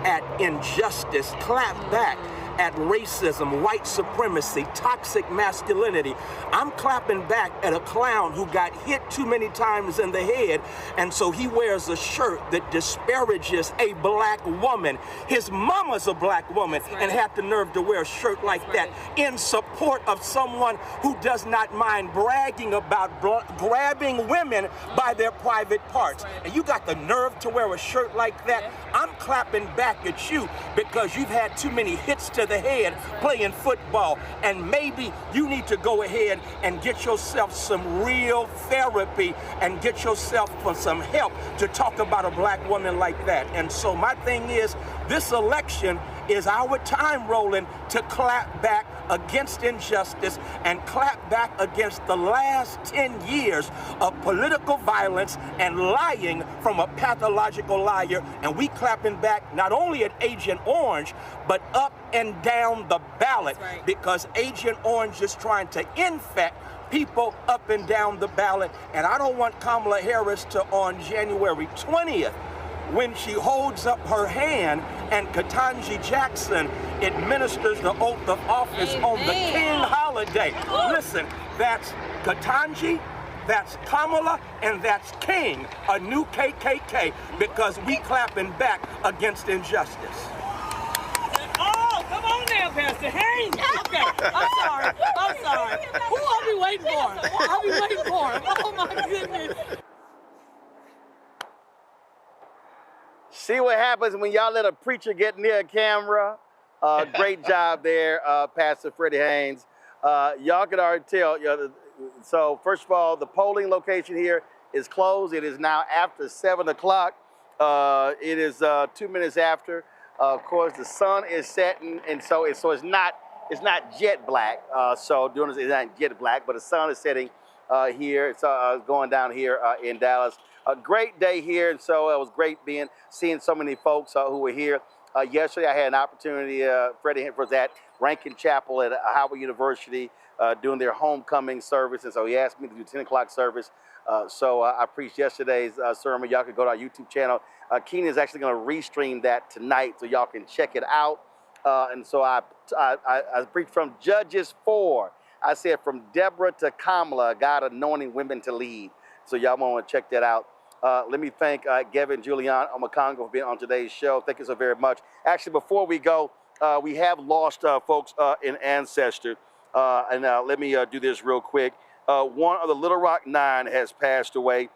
at injustice, clap back at racism, white supremacy, toxic masculinity, I'm clapping back at a clown who got hit too many times in the head, and so he wears a shirt that disparages a black woman. His mama's a black woman and had the nerve to wear a shirt like that in support of someone who does not mind bragging about grabbing women by their private parts. And you got the nerve to wear a shirt like that? I'm clapping back at you because you've had too many hits to the head playing football, and maybe you need to go ahead and get yourself some real therapy and get yourself some help to talk about a black woman like that. And so my thing is, this election is our time, Roland, to clap back against injustice and clap back against the last 10 years of political violence and lying from a pathological liar. And we clapping back not only at Agent Orange, but up and down the ballot, because Agent Orange is trying to infect people up and down the ballot. And I don't want Kamala Harris to, on January 20th, when she holds up her hand and Ketanji Jackson administers the oath of office on the King holiday. Listen, that's Ketanji, that's Kamala, and that's King, a new KKK, because we clapping back against injustice. Oh, come on now, Pastor Haynes. Okay, I'm sorry. Who are we waiting for? I'll be waiting for him. Oh my goodness. See what happens when y'all let a preacher get near a camera. Great job there, Pastor Freddie Haynes. Y'all can already tell. So first of all, the polling location here is closed. It is now after 7 o'clock. It is 2 minutes after. Of course, the sun is setting, and so it's not jet black. So doing this is not jet black, but the sun is setting here. It's going down here in Dallas. A great day here, and so it was great seeing so many folks who were here. Yesterday, I had an opportunity. Freddie was at Rankin Chapel at Howard University doing their homecoming service, and so he asked me to do 10 o'clock service. So I preached yesterday's sermon. Y'all can go to our YouTube channel. Keenan is actually going to restream that tonight, so y'all can check it out. And so I preached from Judges 4. I said from Deborah to Kamala, God anointing women to lead. So y'all want to check that out. Let me thank Gavin Julian Omakongo for being on today's show. Thank you so very much. Actually, before we go, we have lost folks in ancestor. And let me do this real quick. One of the Little Rock Nine has passed away.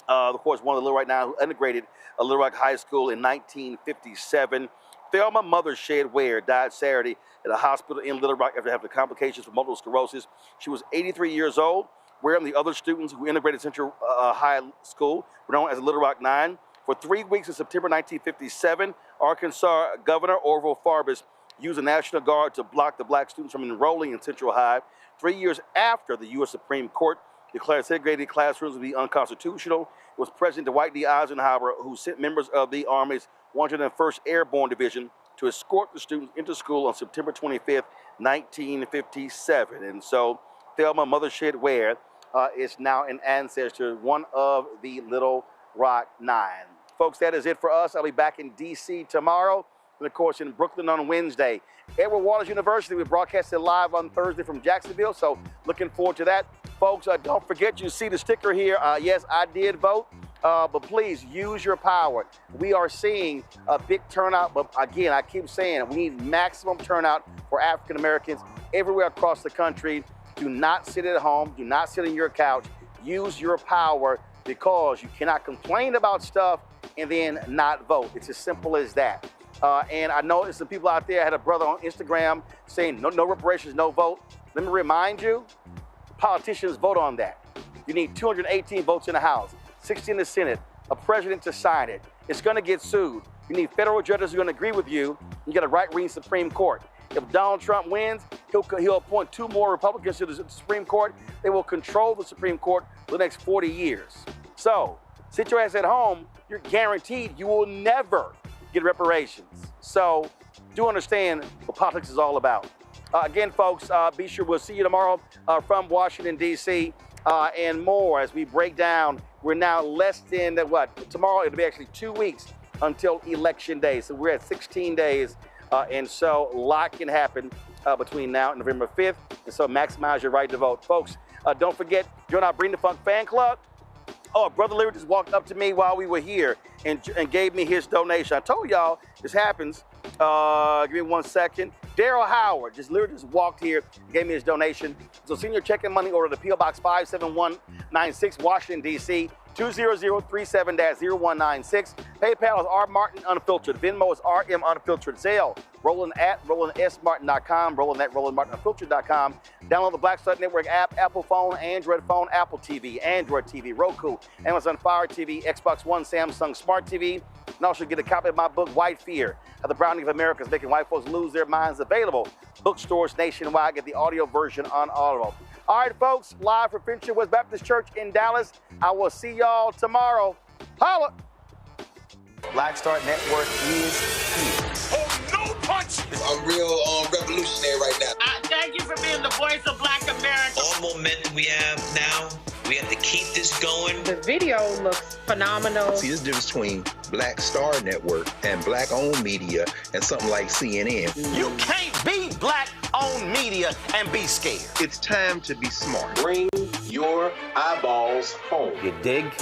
Of course, one of the Little Rock Nine who integrated Little Rock High School in 1957. Thelma Mothershed Ware died Saturday at a hospital in Little Rock after having complications from multiple sclerosis. She was 83 years old. Ware and the other students who integrated Central High School were known as Little Rock Nine. For 3 weeks in September 1957, Arkansas Governor Orville Farbus used the National Guard to block the black students from enrolling in Central High. 3 years after the U.S. Supreme Court declared segregated classrooms to be unconstitutional, it was President Dwight D. Eisenhower who sent members of the Army's 101st Airborne Division to escort the students into school on September 25th, 1957. And so Thelma Mothershed Ware is now an ancestor, one of the Little Rock Nine. Folks, that is it for us. I'll be back in D.C. tomorrow, and of course in Brooklyn on Wednesday. Edward Waters University, we broadcasted live on Thursday from Jacksonville, so looking forward to that. Folks, don't forget, you see the sticker here. Yes, I did vote, but please use your power. We are seeing a big turnout, but again, I keep saying we need maximum turnout for African Americans everywhere across the country. Do not sit at home. Do not sit on your couch. Use your power, because you cannot complain about stuff and then not vote. It's as simple as that. And I know there's some people out there. I had a brother on Instagram saying no reparations, no vote. Let me remind you, politicians vote on that. You need 218 votes in the House, 60 in the Senate, a president to sign it. It's going to get sued. You need federal judges who are going to agree with you. You get a right-wing Supreme Court. If Donald Trump wins, he'll appoint 2 more Republicans to the Supreme Court. They will control the Supreme Court for the next 40 years. So sit your ass at home. You're guaranteed you will never get reparations. So do understand what politics is all about. Again, folks, be sure we'll see you tomorrow from Washington, D.C. And more as we break down. We're now less than, tomorrow it'll be actually 2 weeks until Election Day. So we're at 16 days. And so a lot can happen between now and November 5th. And so maximize your right to vote. Folks, don't forget, join our Bring the Funk fan club. Oh, Brother Leary just walked up to me while we were here and gave me his donation. I told y'all this happens. Give me 1 second. Daryl Howard just walked here and gave me his donation. So send your check and money order to P.O. Box 57196, Washington, D.C. 20037-0196. PayPal is R Martin Unfiltered. Venmo is RM Unfiltered. Zelle, Roland at RolandSMartin.com, Roland at RolandMartinUnfiltered.com. Download the Black Star Network app, Apple phone, Android phone, Apple TV, Android TV, Roku, Amazon Fire TV, Xbox One, Samsung Smart TV. And also get a copy of my book, White Fear, How the Browning of America is Making White Folks Lose Their Minds, available bookstores nationwide. Get the audio version on Audible. All right, folks, live from Friendship West Baptist Church in Dallas. I will see y'all tomorrow. Holla! Black Star Network is here. Oh, no punch! I'm real revolutionary right now. Thank you for being the voice of Black America. All momentum we have now, we have to keep this going. The video looks phenomenal. See, there's a difference between Black Star Network and black-owned media and something like CNN. You can't be black-owned media and be scared. It's time to be smart. Bring your eyeballs home. You dig?